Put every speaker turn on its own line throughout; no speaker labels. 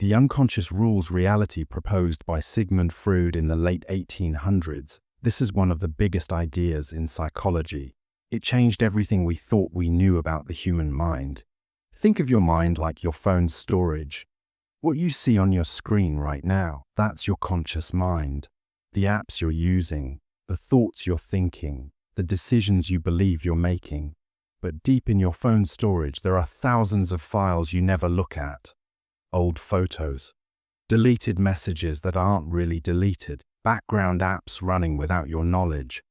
The unconscious rules reality proposed by Sigmund Freud in the late 1800s. This is one of the biggest ideas in psychology. It changed everything we thought we knew about the human mind. Think of your mind like your phone's storage. What you see on your screen right now, that's your conscious mind. The apps you're using, the thoughts you're thinking, the decisions you believe you're making. But deep in your phone storage, there are thousands of files you never look at. Old photos, deleted messages that aren't really deleted, background apps running without your knowledge.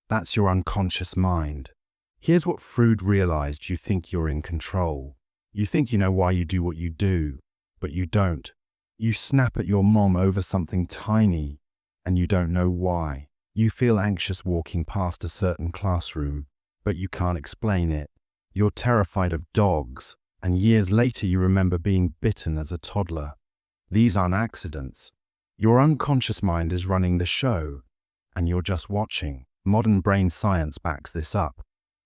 That's your unconscious mind. Here's what Freud realized: you think you're in control. You think you know why you do what you do, but you don't. You snap at your mom over something tiny, and you don't know why. You feel anxious walking past a certain classroom, but you can't explain it. You're terrified of dogs, and years later you remember being bitten as a toddler. These aren't accidents. Your unconscious mind is running the show, and you're just watching. Modern brain science backs this up.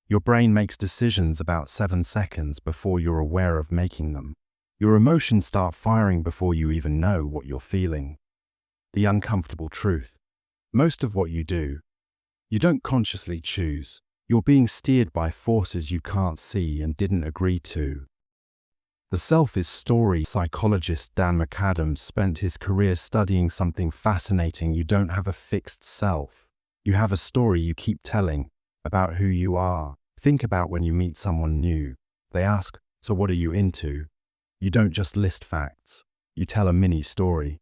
Your brain makes decisions about 7 seconds before you're aware of making them. Your emotions start firing before you even know what you're feeling. The uncomfortable truth: most of what you do, you don't consciously choose. You're being steered by forces you can't see and didn't agree to. The self is story. Psychologist Dan McAdams spent his career studying something fascinating. You don't have a fixed self. You have a story you keep telling about who you are. Think about when you meet someone new. They ask, "So what are you into?" You don't just list facts. You tell a mini story.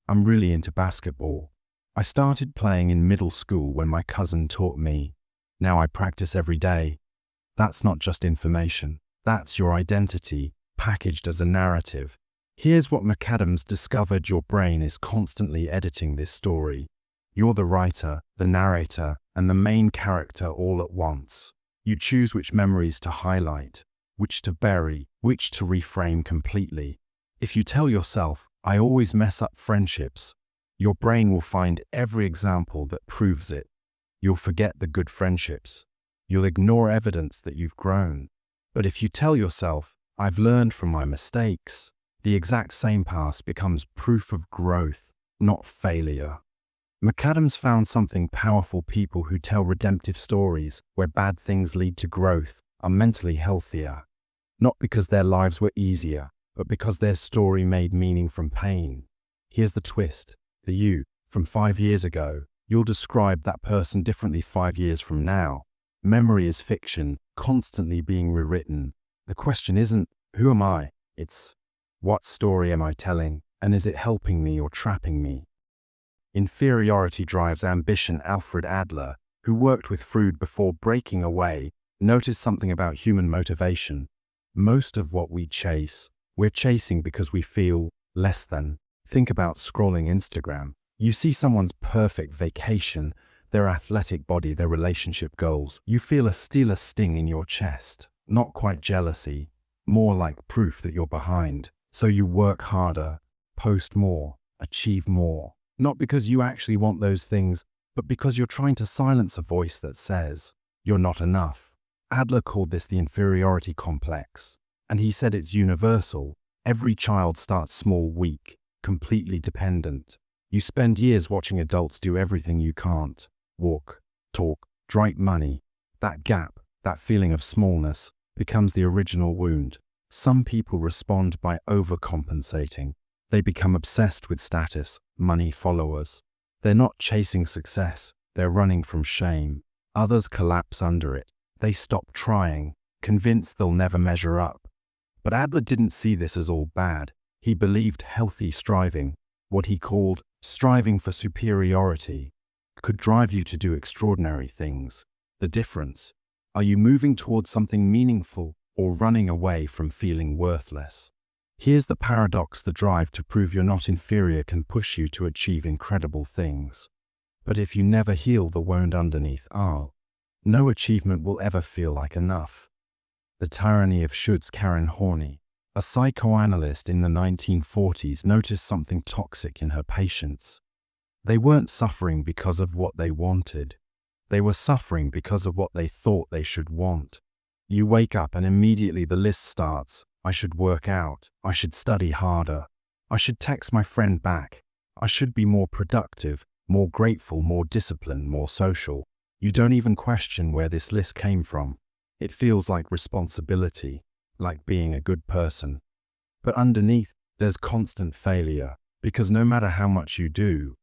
"I'm really into basketball. I started playing in middle school when my cousin taught me. Now I practice every day." That's not just information. That's your identity, packaged as a narrative. Here's what McAdams discovered: your brain is constantly editing this story. You're the writer, the narrator, and the main character all at once. You choose which memories to highlight, which to bury, which to reframe completely. If you tell yourself, "I always mess up friendships," your brain will find every example that proves it. You'll forget the good friendships. You'll ignore evidence that you've grown. But if you tell yourself, "I've learned from my mistakes," the exact same past becomes proof of growth, not failure. McAdams found something powerful: people who tell redemptive stories where bad things lead to growth are mentally healthier. Not because their lives were easier, but because their story made meaning from pain. Here's the twist: the you from 5 years ago, you'll describe that person differently 5 years from now. Memory is fiction, constantly being rewritten. The question isn't, "Who am I?" It's, "What story am I telling, and is it helping me or trapping me?" Inferiority drives ambition. Alfred Adler, who worked with Freud before breaking away, noticed something about human motivation. Most of what we chase, we're chasing because we feel less than. Think about scrolling Instagram. You see someone's perfect vacation, their athletic body, their relationship goals. You feel a sting in your chest. Not quite jealousy, more like proof that you're behind. So you work harder, post more, achieve more. Not because you actually want those things, but because you're trying to silence a voice that says, "You're not enough." Adler called this the inferiority complex. And he said it's universal. Every child starts small, weak, completely dependent. You spend years watching adults do everything you can't. Walk, talk, drive money. That gap, that feeling of smallness, becomes the original wound. Some people respond by overcompensating. They become obsessed with status, money, followers. They're not chasing success, they're running from shame. Others collapse under it. They stop trying, convinced they'll never measure up. But Adler didn't see this as all bad. He believed healthy striving, what he called striving for superiority, could drive you to do extraordinary things. The difference: are you moving towards something meaningful or running away from feeling worthless? Here's the paradox: the drive to prove you're not inferior can push you to achieve incredible things. But if you never heal the wound underneath, no achievement will ever feel like enough. The tyranny of shoulds. Karen Horney, a psychoanalyst in the 1940s, noticed something toxic in her patients. They weren't suffering because of what they wanted. They were suffering because of what they thought they should want. You wake up and immediately the list starts. I should work out. I should study harder. I should text my friend back. I should be more productive, more grateful, more disciplined, more social. You don't even question where this list came from. It feels like responsibility, like being a good person. But underneath, there's constant failure, because no matter how much you do,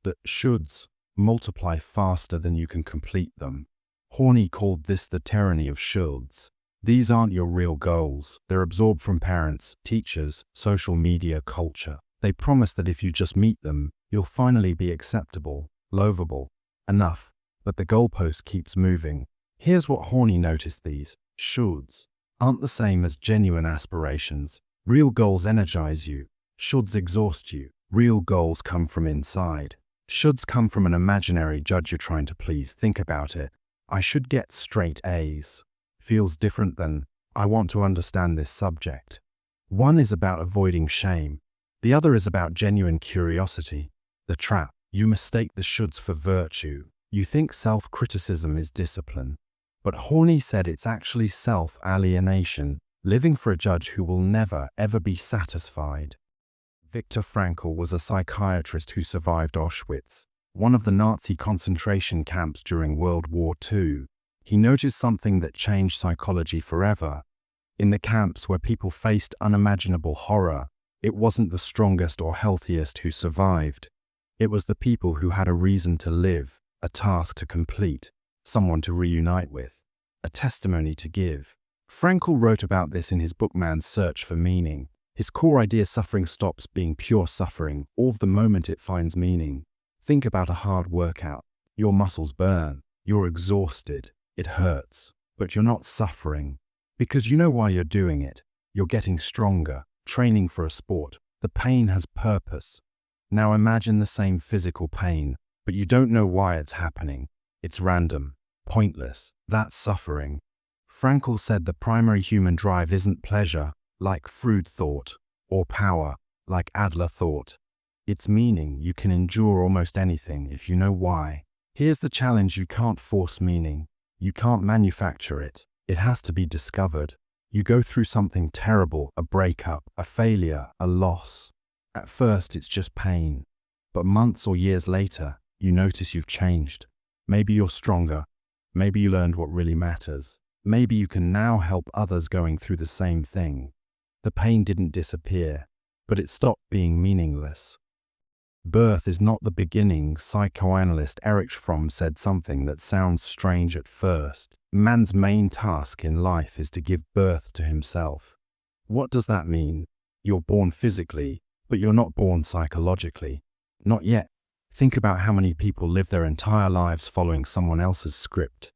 the shoulds multiply faster than you can complete them. Horney called this the tyranny of shoulds. These aren't your real goals. They're absorbed from parents, teachers, social media, culture. They promise that if you just meet them, you'll finally be acceptable, lovable, enough. But the goalpost keeps moving. Here's what Horney noticed: these shoulds aren't the same as genuine aspirations. Real goals energize you. Shoulds exhaust you. Real goals come from inside. Shoulds come from an imaginary judge you're trying to please. Think about it. I should get straight A's. Feels different than, I want to understand this subject. One is about avoiding shame. The other is about genuine curiosity. The trap. You mistake the shoulds for virtue. You think self-criticism is discipline. But Horney said it's actually self-alienation, living for a judge who will never, ever be satisfied. Viktor Frankl was a psychiatrist who survived Auschwitz, one of the Nazi concentration camps during World War II. He noticed something that changed psychology forever. In the camps where people faced unimaginable horror, it wasn't the strongest or healthiest who survived. It was the people who had a reason to live, a task to complete, someone to reunite with, a testimony to give. Frankl wrote about this in his book Man's Search for Meaning. His core idea: suffering stops being pure suffering all the moment it finds meaning. Think about a hard workout. Your muscles burn. You're exhausted. It hurts. But you're not suffering. Because you know why you're doing it. You're getting stronger, training for a sport. The pain has purpose. Now imagine the same physical pain, but you don't know why it's happening. It's random, pointless. That's suffering. Frankl said the primary human drive isn't pleasure, like Freud thought, or power, like Adler thought. It's meaning. You can endure almost anything if you know why. Here's the challenge: you can't force meaning. You can't manufacture it. It has to be discovered. You go through something terrible, a breakup, a failure, a loss. At first it's just pain. But months or years later, you notice you've changed. Maybe you're stronger. Maybe you learned what really matters. Maybe you can now help others going through the same thing. The pain didn't disappear, but it stopped being meaningless. Birth is not the beginning. Psychoanalyst Erich Fromm said something that sounds strange at first. Man's main task in life is to give birth to himself. What does that mean? You're born physically, but you're not born psychologically. Not yet. Think about how many people live their entire lives following someone else's script.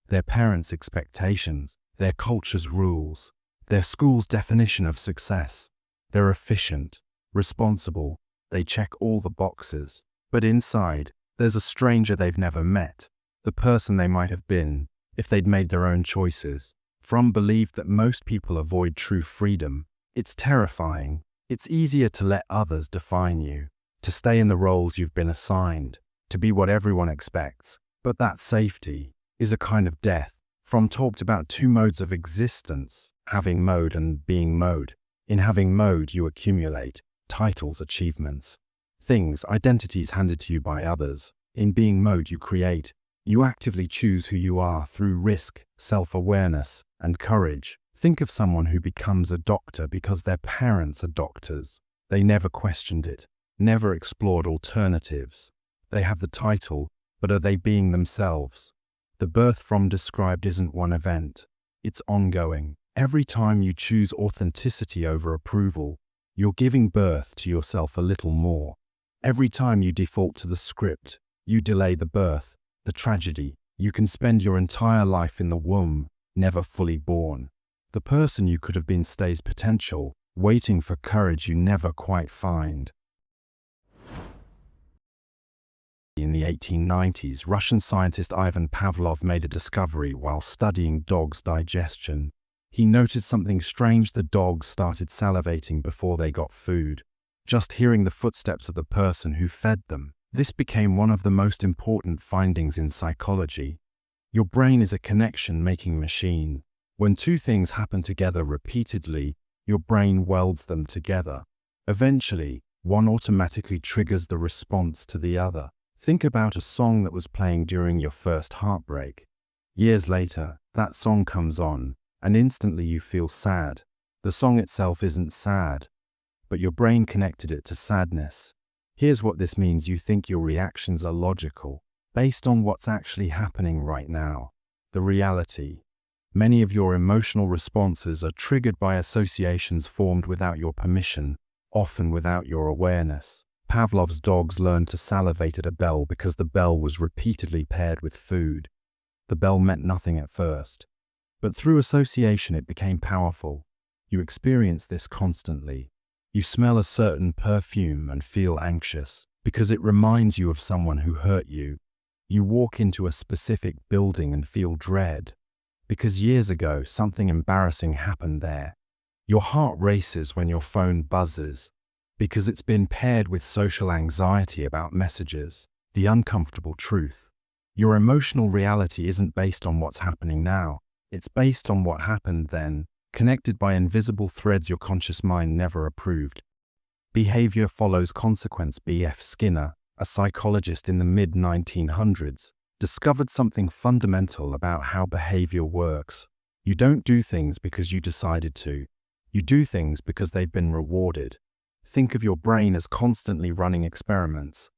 Their parents' expectations, their culture's rules, their school's definition of success. They're efficient, responsible. They check all the boxes. But inside, there's a stranger they've never met, the person they might have been if they'd made their own choices. Fromm believed that most people avoid true freedom. It's terrifying. It's easier to let others define you, to stay in the roles you've been assigned, to be what everyone expects. But that safety is a kind of death. Fromm talked about two modes of existence, having mode and being mode. In having mode, you accumulate titles, achievements, things, identities handed to you by others. In being mode, you create. You actively choose who you are through risk, self-awareness, and courage. Think of someone who becomes a doctor because their parents are doctors. They never questioned it, never explored alternatives. They have the title, but are they being themselves? The birth Fromm described isn't one event. It's ongoing. Every time you choose authenticity over approval, you're giving birth to yourself a little more. Every time you default to the script, you delay the birth, the tragedy. You can spend your entire life in the womb, never fully born. The person you could have been stays potential, waiting for courage you never quite find. In the 1890s, Russian scientist Ivan Pavlov made a discovery while studying dogs' digestion. He noticed something strange: the dogs started salivating before they got food, just hearing the footsteps of the person who fed them. This became one of the most important findings in psychology. Your brain is a connection-making machine. When two things happen together repeatedly, your brain welds them together. Eventually, one automatically triggers the response to the other. Think about a song that was playing during your first heartbreak. Years later, that song comes on, and instantly you feel sad. The song itself isn't sad, but your brain connected it to sadness. Here's what this means: you think your reactions are logical, based on what's actually happening right now. The reality: many of your emotional responses are triggered by associations formed without your permission, often without your awareness. Pavlov's dogs learned to salivate at a bell because the bell was repeatedly paired with food. The bell meant nothing at first, but through association it became powerful. You experience this constantly. You smell a certain perfume and feel anxious because it reminds you of someone who hurt you. You walk into a specific building and feel dread because years ago something embarrassing happened there. Your heart races when your phone buzzes because it's been paired with social anxiety about messages. The uncomfortable truth: your emotional reality isn't based on what's happening now. It's based on what happened then, connected by invisible threads your conscious mind never approved. Behavior follows consequence. B.F. Skinner, a psychologist in the mid-1900s, discovered something fundamental about how behavior works. You don't do things because you decided to. You do things because they've been rewarded. Think of your brain as constantly running experiments.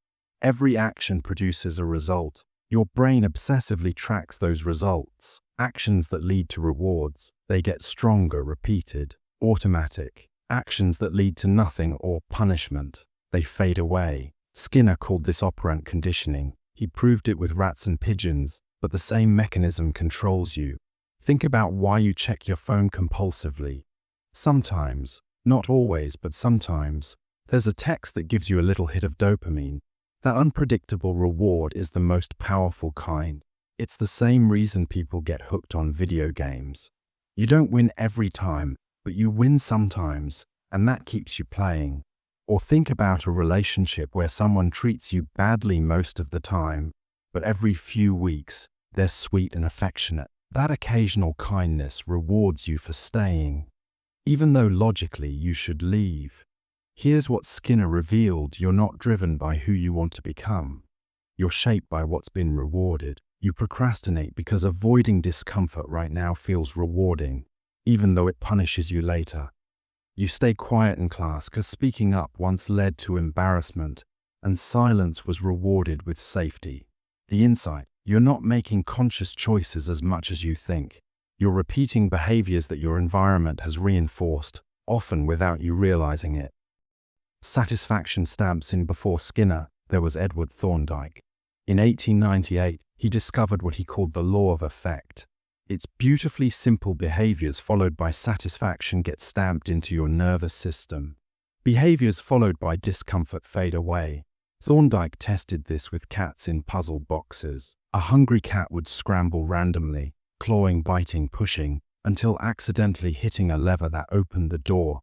Every action produces a result. Your brain obsessively tracks those results. Actions that lead to rewards, they get stronger, repeated, automatic. Actions that lead to nothing or punishment, they fade away. Skinner called this operant conditioning. He proved it with rats and pigeons, but the same mechanism controls you. Think about why you check your phone compulsively. Sometimes, not always, but sometimes, there's a text that gives you a little hit of dopamine. That unpredictable reward is the most powerful kind. It's the same reason people get hooked on video games. You don't win every time, but you win sometimes, and that keeps you playing. Or think about a relationship where someone treats you badly most of the time, but every few weeks, they're sweet and affectionate. That occasional kindness rewards you for staying, even though logically you should leave. Here's what Skinner revealed: you're not driven by who you want to become. You're shaped by what's been rewarded. You procrastinate because avoiding discomfort right now feels rewarding, even though it punishes you later. You stay quiet in class because speaking up once led to embarrassment, and silence was rewarded with safety. The insight: you're not making conscious choices as much as you think. You're repeating behaviors that your environment has reinforced, often without you realizing it. Satisfaction stamps in. Before Skinner, there was Edward Thorndike. In 1898, he discovered what he called the law of effect. It's beautifully simple behaviors followed by satisfaction get stamped into your nervous system. Behaviors followed by discomfort fade away. Thorndike tested this with cats in puzzle boxes. A hungry cat would scramble randomly, clawing, biting, pushing, until accidentally hitting a lever that opened the door.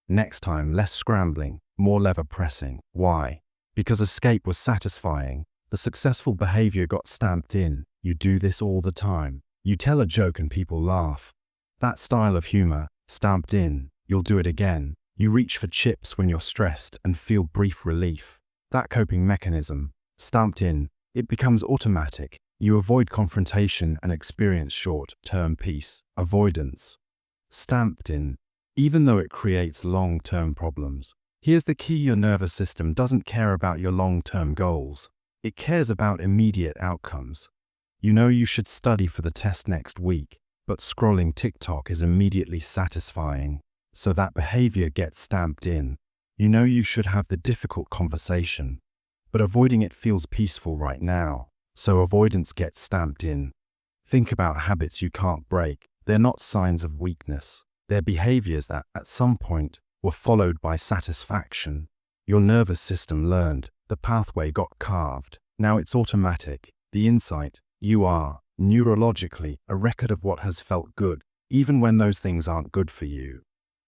Next time, less scrambling, more lever pressing. Why? Because escape was satisfying. The successful behavior got stamped in. You do this all the time. You tell a joke and people laugh. That style of humor, stamped in. You'll do it again. You reach for chips when you're stressed and feel brief relief. That coping mechanism, stamped in. It becomes automatic. You avoid confrontation and experience short-term peace. Avoidance, stamped in, even though it creates long-term problems. Here's the key: your nervous system doesn't care about your long-term goals. It cares about immediate outcomes. You know you should study for the test next week, but scrolling TikTok is immediately satisfying, so that behavior gets stamped in. You know you should have the difficult conversation, but avoiding it feels peaceful right now, so avoidance gets stamped in. Think about habits you can't break. They're not signs of weakness. They're behaviors that, at some point, were followed by satisfaction. Your nervous system learned. The pathway got carved. Now it's automatic. The insight: you are, neurologically, a record of what has felt good, even when those things aren't good for you.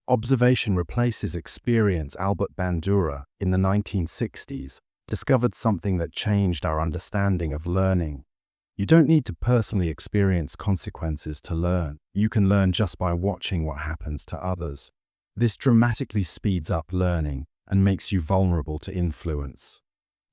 Observation replaces experience. Albert Bandura, in the 1960s, discovered something that changed our understanding of learning. You don't need to personally experience consequences to learn. You can learn just by watching what happens to others. This dramatically speeds up learning and makes you vulnerable to influence.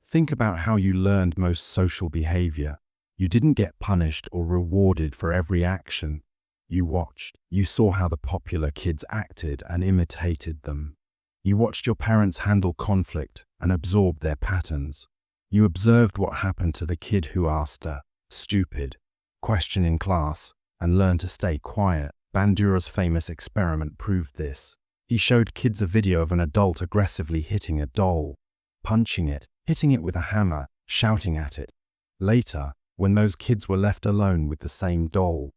Think about how you learned most social behavior. You didn't get punished or rewarded for every action. You watched. You saw how the popular kids acted and imitated them. You watched your parents handle conflict and absorbed their patterns. You observed what happened to the kid who asked a stupid question in class and learned to stay quiet. Bandura's famous experiment proved this. He showed kids a video of an adult aggressively hitting a doll, punching it, hitting it with a hammer, shouting at it. Later, when those kids were left alone with the same doll,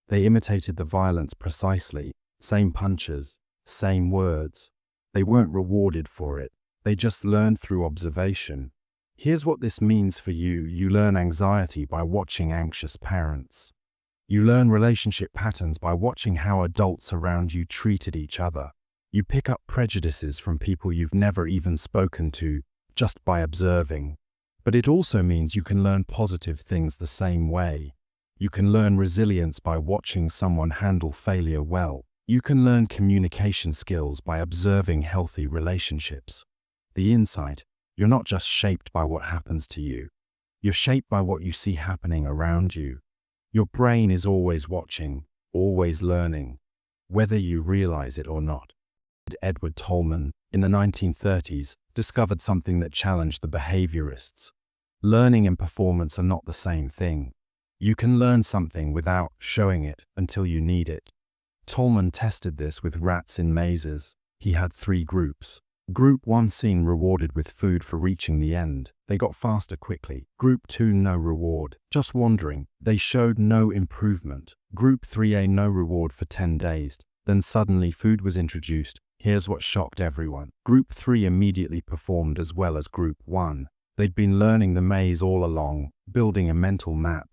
they imitated the violence precisely, same punches, same words. They weren't rewarded for it. They just learned through observation. Here's what this means for you. You learn anxiety by watching anxious parents. You learn relationship patterns by watching how adults around you treated each other. You pick up prejudices from people you've never even spoken to, just by observing. But it also means you can learn positive things the same way. You can learn resilience by watching someone handle failure well. You can learn communication skills by observing healthy relationships. The insight: you're not just shaped by what happens to you. You're shaped by what you see happening around you. Your brain is always watching, always learning, whether you realize it or not. Edward Tolman, in the 1930s, discovered something that challenged the behaviorists. Learning and performance are not the same thing. You can learn something without showing it until you need it. Tolman tested this with rats in mazes. He had 3 groups. Group 1 seen rewarded with food for reaching the end. They got faster quickly. Group 2 no reward, just wandering. They showed no improvement. Group 3A no reward for 10 days. Then suddenly food was introduced. Here's what shocked everyone. Group 3 immediately performed as well as Group 1. They'd been learning the maze all along, building a mental map,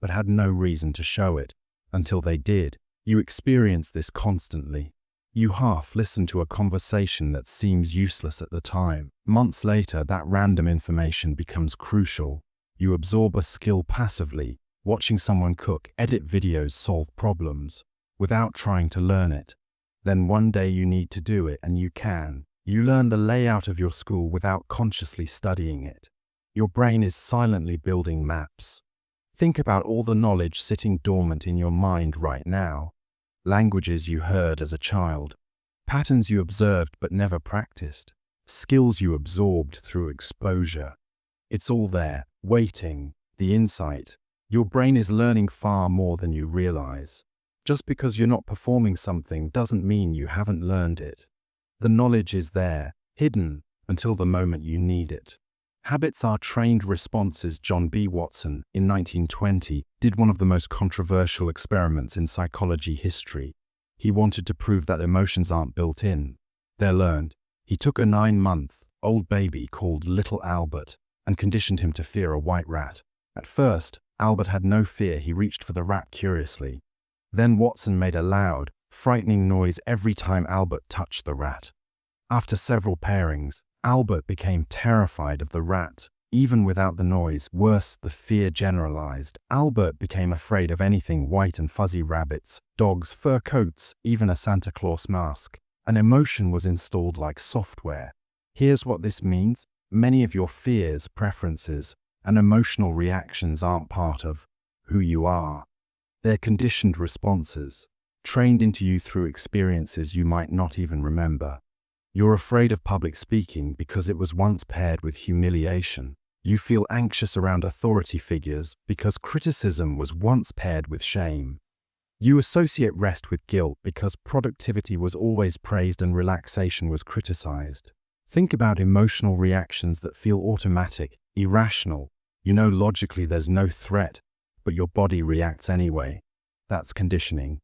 but had no reason to show it, until they did. You experience this constantly. You half listen to a conversation that seems useless at the time. Months later, that random information becomes crucial. You absorb a skill passively, watching someone cook, edit videos, solve problems, without trying to learn it. Then one day you need to do it, and you can. You learn the layout of your school without consciously studying it. Your brain is silently building maps. Think about all the knowledge sitting dormant in your mind right now. Languages you heard as a child, patterns you observed but never practiced, skills you absorbed through exposure. It's all there, waiting, the insight. Your brain is learning far more than you realize. Just because you're not performing something doesn't mean you haven't learned it. The knowledge is there, hidden, until the moment you need it. Habits are trained responses. John B. Watson, in 1920, did one of the most controversial experiments in psychology history. He wanted to prove that emotions aren't built in. They're learned. He took a 9-month-old baby called Little Albert and conditioned him to fear a white rat. At first, Albert had no fear. He reached for the rat curiously. Then Watson made a loud, frightening noise every time Albert touched the rat. After several pairings, Albert became terrified of the rat, even without the noise. Worse, the fear generalized. Albert became afraid of anything white and fuzzy: rabbits, dogs, fur coats, even a Santa Claus mask. An emotion was installed like software. Here's what this means. Many of your fears, preferences, and emotional reactions aren't part of who you are. They're conditioned responses, trained into you through experiences you might not even remember. You're afraid of public speaking because it was once paired with humiliation. You feel anxious around authority figures because criticism was once paired with shame. You associate rest with guilt because productivity was always praised and relaxation was criticized. Think about emotional reactions that feel automatic, irrational. You know logically there's no threat, but your body reacts anyway. That's conditioning.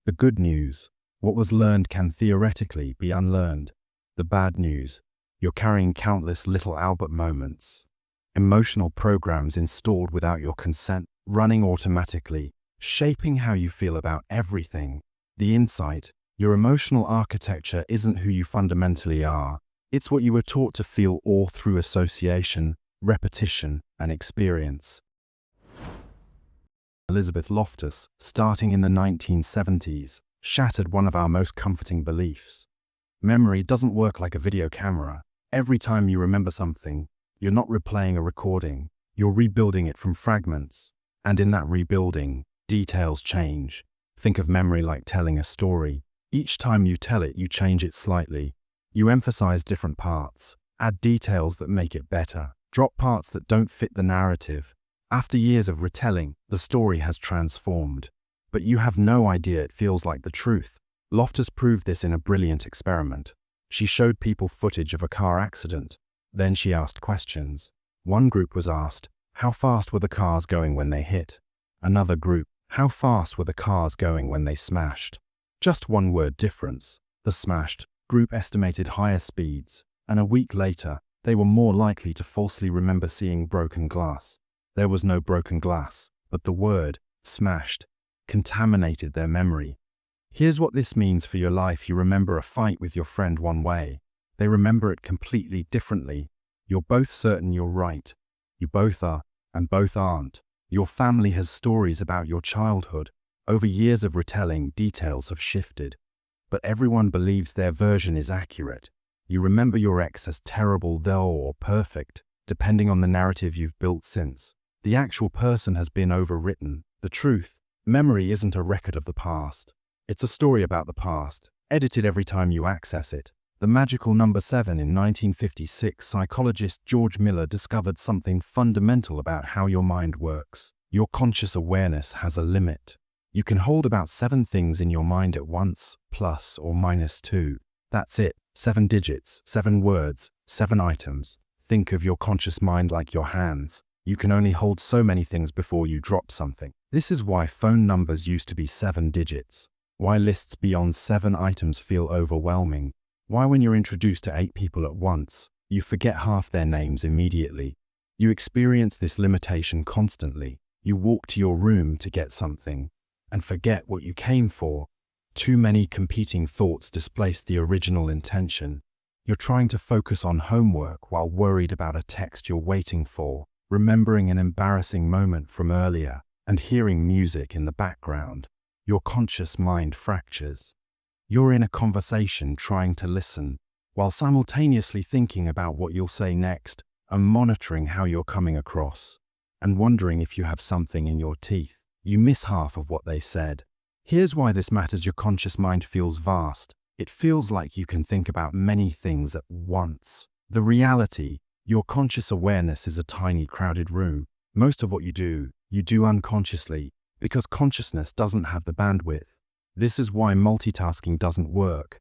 The good news: what was learned can theoretically be unlearned. The bad news: you're carrying countless Little Albert moments. Emotional programs installed without your consent, running automatically, shaping how you feel about everything. The insight: your emotional architecture isn't who you fundamentally are. It's what you were taught to feel, all through association, repetition, and experience. Elizabeth Loftus, starting in the 1970s, shattered one of our most comforting beliefs. Memory doesn't work like a video camera. Every time you remember something, you're not replaying a recording, you're rebuilding it from fragments. And in that rebuilding, details change. Think of memory like telling a story. Each time you tell it, you change it slightly. You emphasize different parts, add details that make it better, drop parts that don't fit the narrative. After years of retelling, the story has transformed. But you have no idea it feels like the truth. Loftus proved this in a brilliant experiment. She showed people footage of a car accident. Then she asked questions. One group was asked, how fast were the cars going when they hit? Another group, how fast were the cars going when they smashed? Just one word difference. The smashed group estimated higher speeds, and a week later, they were more likely to falsely remember seeing broken glass. There was no broken glass, but the word, smashed, contaminated their memory. Here's what this means for your life. You remember a fight with your friend one way. They remember it completely differently. You're both certain you're right. You both are, and both aren't. Your family has stories about your childhood. Over years of retelling, details have shifted. But everyone believes their version is accurate. You remember your ex as terrible, dull, or perfect, depending on the narrative you've built since. The actual person has been overwritten. The truth, memory isn't a record of the past. It's a story about the past, edited every time you access it. The magical number 7. In 1956, psychologist George Miller discovered something fundamental about how your mind works. Your conscious awareness has a limit. You can hold about 7 things in your mind at once, plus or minus 2. That's it. 7 digits, 7 words, 7 items. Think of your conscious mind like your hands. You can only hold so many things before you drop something. This is why phone numbers used to be 7 digits. Why lists beyond 7 items feel overwhelming. Why when you're introduced to 8 people at once, you forget half their names immediately. You experience this limitation constantly. You walk to your room to get something and forget what you came for. Too many competing thoughts displace the original intention. You're trying to focus on homework while worried about a text you're waiting for, remembering an embarrassing moment from earlier, and hearing music in the background. Your conscious mind fractures. You're in a conversation trying to listen, while simultaneously thinking about what you'll say next, and monitoring how you're coming across, and wondering if you have something in your teeth. You miss half of what they said. Here's why this matters. Your conscious mind feels vast. It feels like you can think about many things at once. The reality, your conscious awareness is a tiny, crowded room. Most of what you do unconsciously, because consciousness doesn't have the bandwidth. This is why multitasking doesn't work.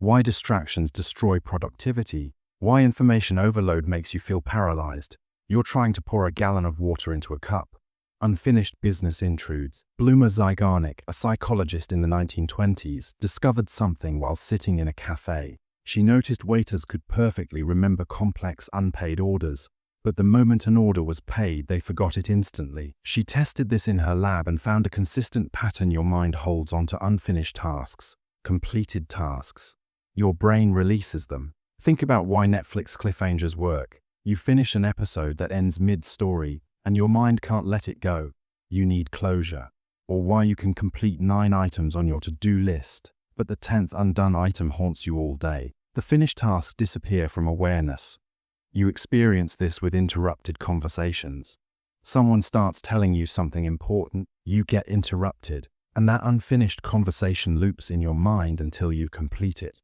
Why distractions destroy productivity. Why information overload makes you feel paralyzed. You're trying to pour a gallon of water into a cup. Unfinished business intrudes. Bluma Zygarnik, a psychologist in the 1920s, discovered something while sitting in a cafe. She noticed waiters could perfectly remember complex unpaid orders, but the moment an order was paid, they forgot it instantly. She tested this in her lab and found a consistent pattern. Your mind holds onto unfinished tasks, completed tasks. Your brain releases them. Think about why Netflix cliffhangers work. You finish an episode that ends mid-story, and your mind can't let it go. You need closure. Or why you can complete 9 items on your to-do list, but the 10th undone item haunts you all day. The finished tasks disappear from awareness. You experience this with interrupted conversations. Someone starts telling you something important, you get interrupted, and that unfinished conversation loops in your mind until you complete it.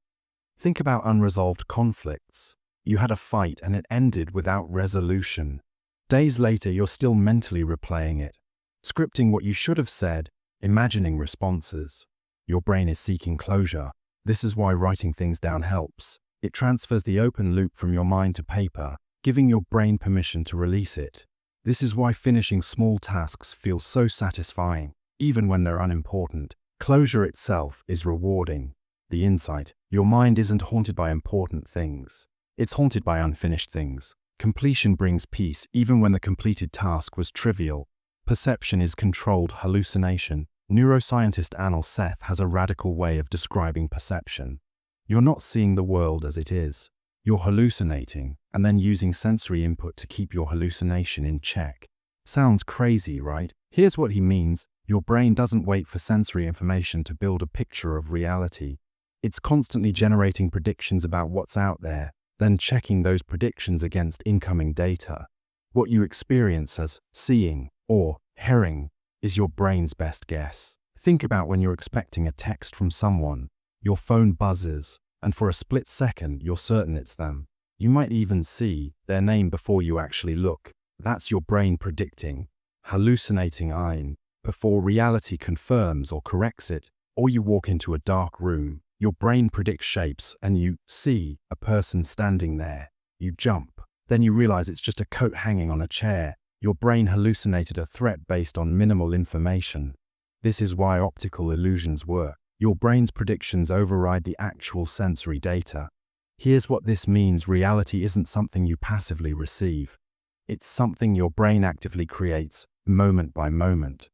Think about unresolved conflicts. You had a fight and it ended without resolution. Days later, you're still mentally replaying it, scripting what you should have said, imagining responses. Your brain is seeking closure. This is why writing things down helps. It transfers the open loop from your mind to paper, giving your brain permission to release it. This is why finishing small tasks feels so satisfying, even when they're unimportant. Closure itself is rewarding. The insight, your mind isn't haunted by important things. It's haunted by unfinished things. Completion brings peace even when the completed task was trivial. Perception is controlled hallucination. Neuroscientist Anil Seth has a radical way of describing perception. You're not seeing the world as it is. You're hallucinating, and then using sensory input to keep your hallucination in check. Sounds crazy, right? Here's what he means. Your brain doesn't wait for sensory information to build a picture of reality. It's constantly generating predictions about what's out there. then checking those predictions against incoming data. What you experience as seeing or hearing is your brain's best guess. Think about when you're expecting a text from someone. Your phone buzzes, and for a split second, you're certain it's them. You might even see their name before you actually look. That's your brain predicting, hallucinating ein, before reality confirms or corrects it. Or you walk into a dark room. Your brain predicts shapes, and you see a person standing there. You jump. Then you realize it's just a coat hanging on a chair. Your brain hallucinated a threat based on minimal information. This is why optical illusions work. Your brain's predictions override the actual sensory data. Here's what this means: reality isn't something you passively receive. It's something your brain actively creates, moment by moment.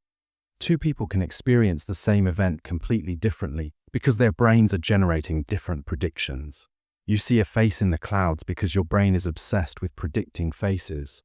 Two people can experience the same event completely differently because their brains are generating different predictions. You see a face in the clouds because your brain is obsessed with predicting faces.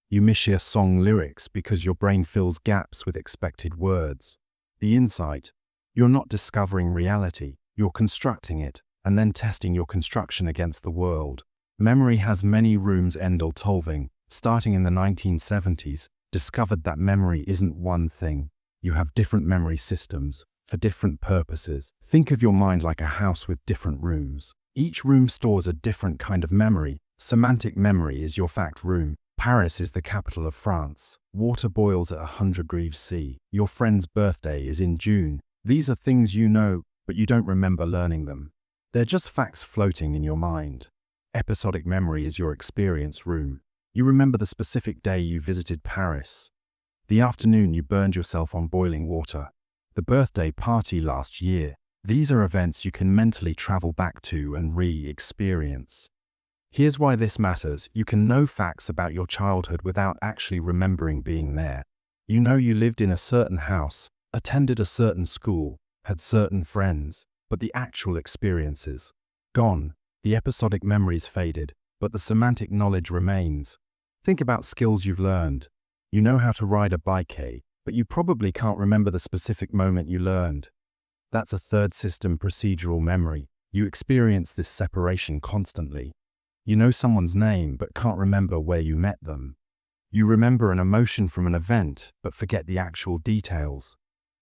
You mishear song lyrics because your brain fills gaps with expected words. The insight: you're not discovering reality, you're constructing it, and then testing your construction against the world. Memory has many rooms. Endel Tolving, starting in the 1970s, discovered that memory isn't one thing. You have different memory systems for different purposes. Think of your mind like a house with different rooms. Each room stores a different kind of memory. Semantic memory is your fact room. Paris is the capital of France. Water boils at 100 degrees C. Your friend's birthday is in June. These are things you know, but you don't remember learning them. They're just facts floating in your mind. Episodic memory is your experience room. You remember the specific day you visited Paris, the afternoon you burned yourself on boiling water, the birthday party last year. These are events you can mentally travel back to and re-experience. Here's why this matters. You can know facts about your childhood without actually remembering being there. You know you lived in a certain house, attended a certain school, had certain friends, but the actual experiences gone. The episodic memories faded, but the semantic knowledge remains. Think about skills you've learned. You know how to ride a bike, but you probably can't remember the specific moment you learned. That's a third system procedural memory. You experience this separation constantly. You know someone's name but can't remember where you met them. You remember an emotion from an event but forget the actual details.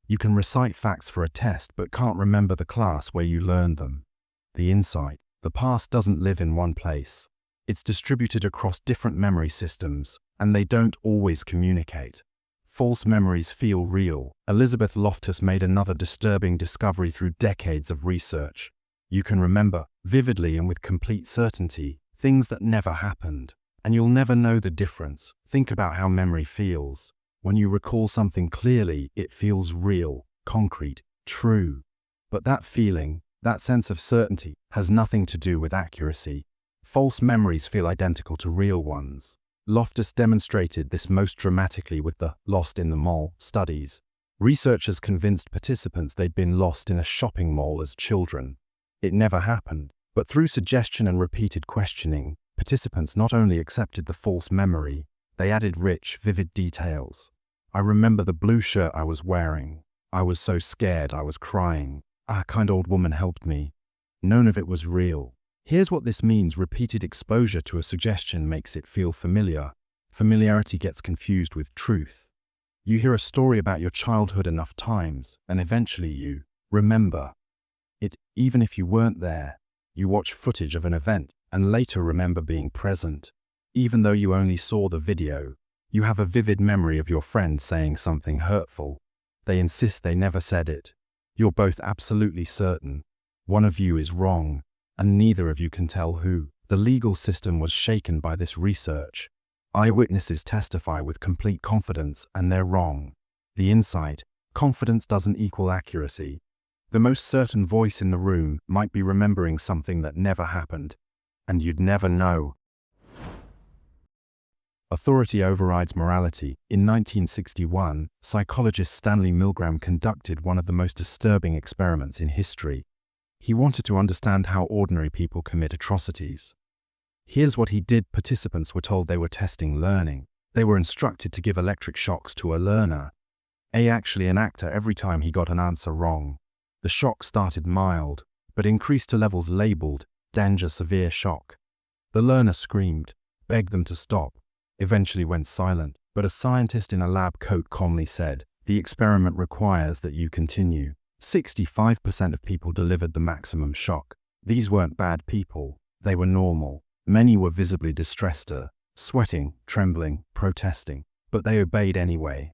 You can recite facts for a test but can't remember the class where you learned them. The insight: the past doesn't live in one place. It's distributed across different memory systems, and they don't always communicate. False memories feel real. Elizabeth Loftus made another disturbing discovery through decades of research. You can remember vividly and with complete certainty things that never happened, and you'll never know the difference. Think about how memory feels. When you recall something clearly, it feels real, concrete, true. But that feeling, that sense of certainty, has nothing to do with accuracy. False memories feel identical to real ones. Loftus demonstrated this most dramatically with the Lost in the Mall studies. Researchers convinced participants they'd been lost in a shopping mall as children. It never happened, but through suggestion and repeated questioning, participants not only accepted the false memory, they added rich, vivid details. I remember the blue shirt I was wearing. I was so scared I was crying. A kind old woman helped me. None of it was real. Here's what this means: repeated exposure to a suggestion makes it feel familiar. Familiarity gets confused with truth. You hear a story about your childhood enough times, and eventually you remember it, even if you weren't there. You watch footage of an event, and later remember being present. Even though you only saw the video, you have a vivid memory of your friend saying something hurtful. They insist they never said it. You're both absolutely certain. One of you is wrong, and neither of you can tell who. The legal system was shaken by this research. Eyewitnesses testify with complete confidence, and they're wrong. The insight: confidence doesn't equal accuracy. The most certain voice in the room might be remembering something that never happened, and you'd never know. Authority overrides morality. In 1961, psychologist Stanley Milgram conducted one of the most disturbing experiments in history. He wanted to understand how ordinary people commit atrocities. Here's what he did. Participants were told they were testing learning. They were instructed to give electric shocks to a learner, actually an actor, every time he got an answer wrong. The shock started mild, but increased to levels labeled danger severe shock. The learner screamed, begged them to stop, eventually went silent, but a scientist in a lab coat calmly said, "The experiment requires that you continue." 65% of people delivered the maximum shock. These weren't bad people, they were normal. Many were visibly distressed, sweating, trembling, protesting, but they obeyed anyway.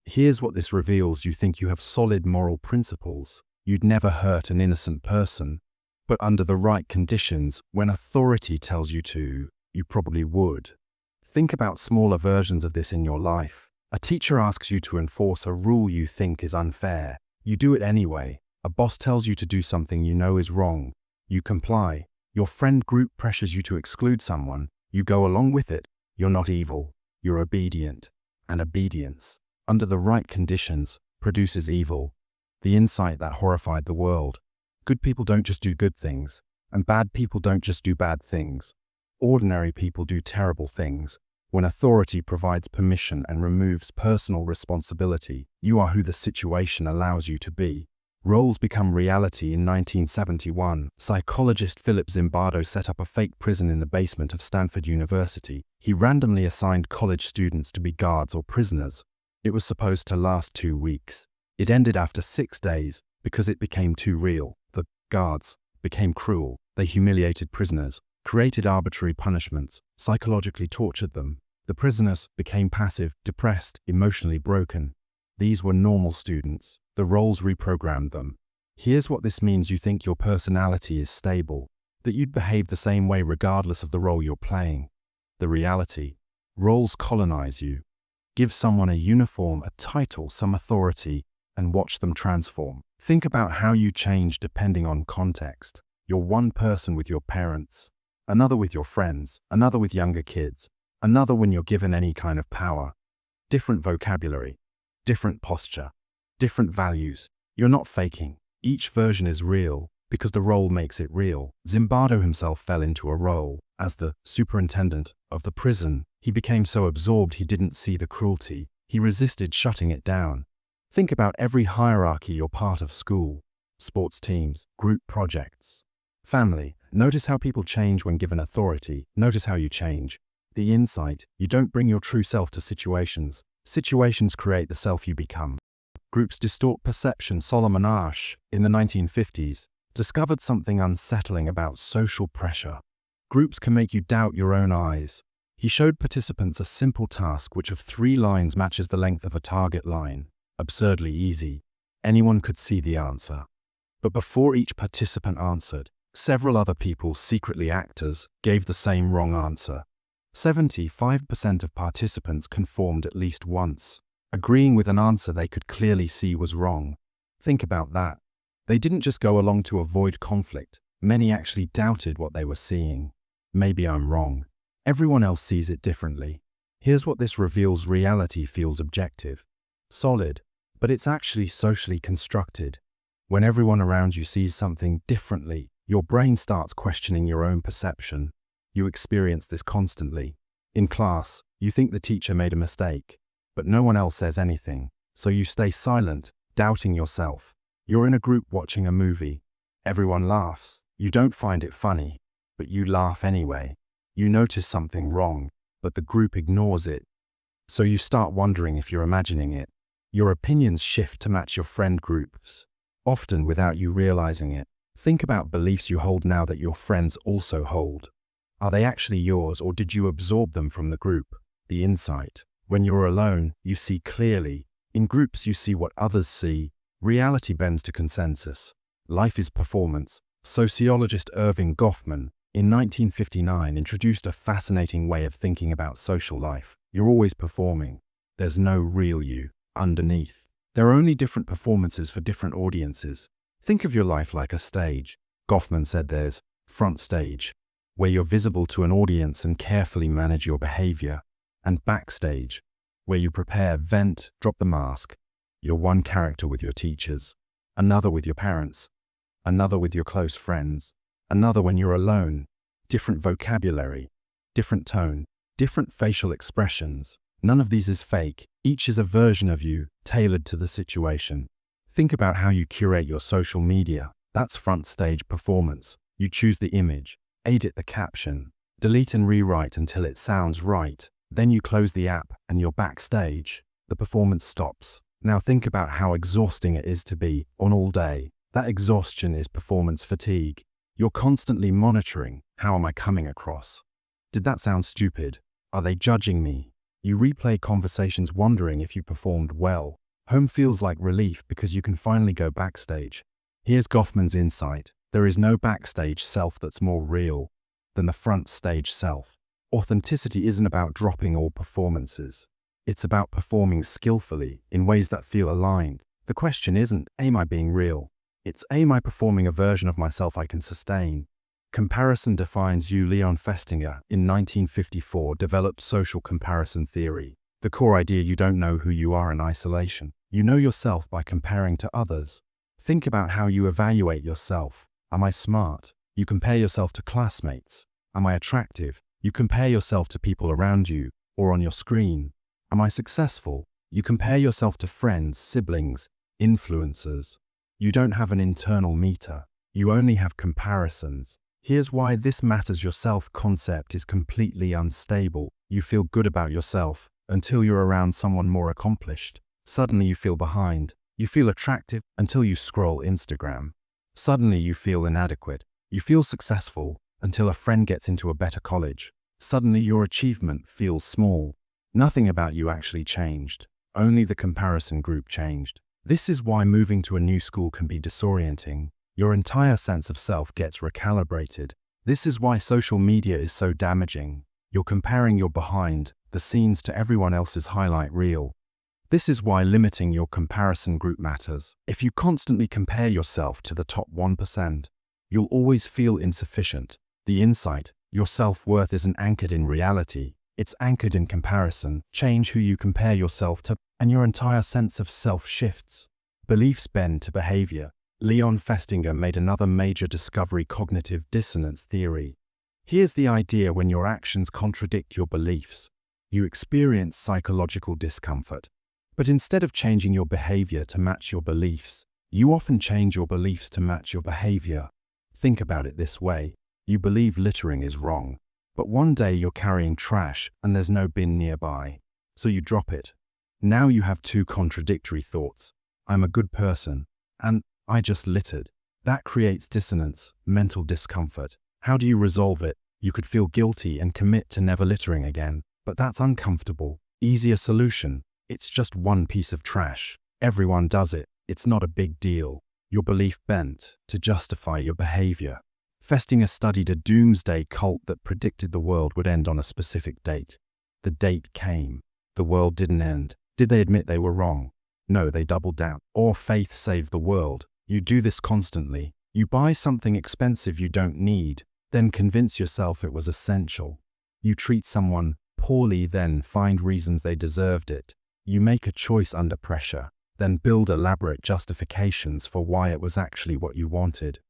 Here's what this reveals: you think you have solid moral principles. You'd never hurt an innocent person. But under the right conditions, when authority tells you to, you probably would. Think about smaller versions of this in your life. A teacher asks you to enforce a rule you think is unfair. You do it anyway. A boss tells you to do something you know is wrong. You comply. Your friend group pressures you to exclude someone. You go along with it. You're not evil. You're obedient. And obedience, under the right conditions, produces evil. The insight that horrified the world. Good people don't just do good things, and bad people don't just do bad things. Ordinary people do terrible things. When authority provides permission and removes personal responsibility, you are who the situation allows you to be. Roles become reality. In 1971, psychologist Philip Zimbardo set up a fake prison in the basement of Stanford University. He randomly assigned college students to be guards or prisoners. It was supposed to last 2 weeks. It ended after 6 days because it became too real. The guards became cruel. They humiliated prisoners, created arbitrary punishments, psychologically tortured them. The prisoners became passive, depressed, emotionally broken. These were normal students. The roles reprogrammed them. Here's what this means: you think your personality is stable, that you'd behave the same way regardless of the role you're playing. The reality: roles colonize you. Give someone a uniform, a title, some authority, and watch them transform. Think about how you change depending on context. You're one person with your parents, another with your friends, another with younger kids, another when you're given any kind of power. Different vocabulary, different posture, different values. You're not faking. Each version is real because the role makes it real. Zimbardo himself fell into a role. As the superintendent of the prison, he became so absorbed he didn't see the cruelty. He resisted shutting it down. Think about every hierarchy you're part of: school, sports teams, group projects, family. Notice how people change when given authority. Notice how you change. The insight: you don't bring your true self to situations. Situations create the self you become. Groups distort perception. Solomon Asch, in the 1950s, discovered something unsettling about social pressure. Groups can make you doubt your own eyes. He showed participants a simple task which of 3 lines matches the length of a target line. Absurdly easy. Anyone could see the answer. But before each participant answered, several other people, secretly actors, gave the same wrong answer. 75% of participants conformed at least once, agreeing with an answer they could clearly see was wrong. Think about that. They didn't just go along to avoid conflict. Many actually doubted what they were seeing. Maybe I'm wrong. Everyone else sees it differently. Here's what this reveals: reality feels objective, solid, but it's actually socially constructed. When everyone around you sees something differently, your brain starts questioning your own perception. You experience this constantly. In class, you think the teacher made a mistake, but no one else says anything, so you stay silent, doubting yourself. You're in a group watching a movie. Everyone laughs. You don't find it funny, but you laugh anyway. You notice something wrong, but the group ignores it. So you start wondering if you're imagining it. Your opinions shift to match your friend groups, often without you realizing it. Think about beliefs you hold now that your friends also hold. Are they actually yours, or did you absorb them from the group? The insight: when you're alone, you see clearly. In groups, you see what others see. Reality bends to consensus. Life is performance. Sociologist Irving Goffman, in 1959, introduced a fascinating way of thinking about social life. You're always performing. There's no real you underneath. There are only different performances for different audiences. Think of your life like a stage. Goffman said there's front stage, where you're visible to an audience and carefully manage your behavior, and backstage, where you prepare, vent, drop the mask. You're one character with your teachers, another with your parents, another with your close friends, another when you're alone. Different vocabulary, different tone, different facial expressions. None of these is fake. Each is a version of you, tailored to the situation. Think about how you curate your social media. That's front stage performance. You choose the image, edit the caption, Delete and rewrite until it sounds right. Then you close the app and you're backstage. The performance stops. Now think about how exhausting it is to be on all day. That exhaustion is performance fatigue. You're constantly monitoring, how am I coming across? Did that sound stupid? Are they judging me? You replay conversations wondering if you performed well. Home feels like relief because you can finally go backstage. Here's Goffman's insight. There is no backstage self that's more real than the front stage self. Authenticity isn't about dropping all performances. It's about performing skillfully in ways that feel aligned. The question isn't, am I being real? It's, am I performing a version of myself I can sustain? Comparison defines you. Leon Festinger, in 1954, developed social comparison theory. The core idea: you don't know who you are in isolation. You know yourself by comparing to others. Think about how you evaluate yourself. Am I smart? You compare yourself to classmates. Am I attractive? You compare yourself to people around you or on your screen. Am I successful? You compare yourself to friends, siblings, influencers. You don't have an internal meter. You only have comparisons. Here's why this matters. Your self-concept is completely unstable. You feel good about yourself until you're around someone more accomplished. Suddenly you feel behind. You feel attractive until you scroll Instagram. Suddenly you feel inadequate. You feel successful until a friend gets into a better college. Suddenly your achievement feels small. Nothing about you actually changed. Only the comparison group changed. This is why moving to a new school can be disorienting. Your entire sense of self gets recalibrated. This is why social media is so damaging. You're comparing your behind the scenes to everyone else's highlight reel. This is why limiting your comparison group matters. If you constantly compare yourself to the top 1%, you'll always feel insufficient. The insight, your self-worth isn't anchored in reality. It's anchored in comparison. Change who you compare yourself to, and your entire sense of self shifts. Beliefs bend to behavior. Leon Festinger made another major discovery: cognitive dissonance theory. Here's the idea: when your actions contradict your beliefs, you experience psychological discomfort. But instead of changing your behavior to match your beliefs, you often change your beliefs to match your behavior. Think about it this way. You believe littering is wrong. But one day you're carrying trash and there's no bin nearby. So you drop it. Now you have two contradictory thoughts. I'm a good person, and I just littered. That creates dissonance, mental discomfort. How do you resolve it? You could feel guilty and commit to never littering again. But that's uncomfortable. Easier solution. It's just one piece of trash. Everyone does it. It's not a big deal. Your belief bent to justify your behavior. Festinger studied a doomsday cult that predicted the world would end on a specific date. The date came. The world didn't end. Did they admit they were wrong? No, they doubled down. Or faith saved the world. You do this constantly. You buy something expensive you don't need, then convince yourself it was essential. You treat someone poorly, then find reasons they deserved it. You make a choice under pressure, then build elaborate justifications for why it was actually what you wanted.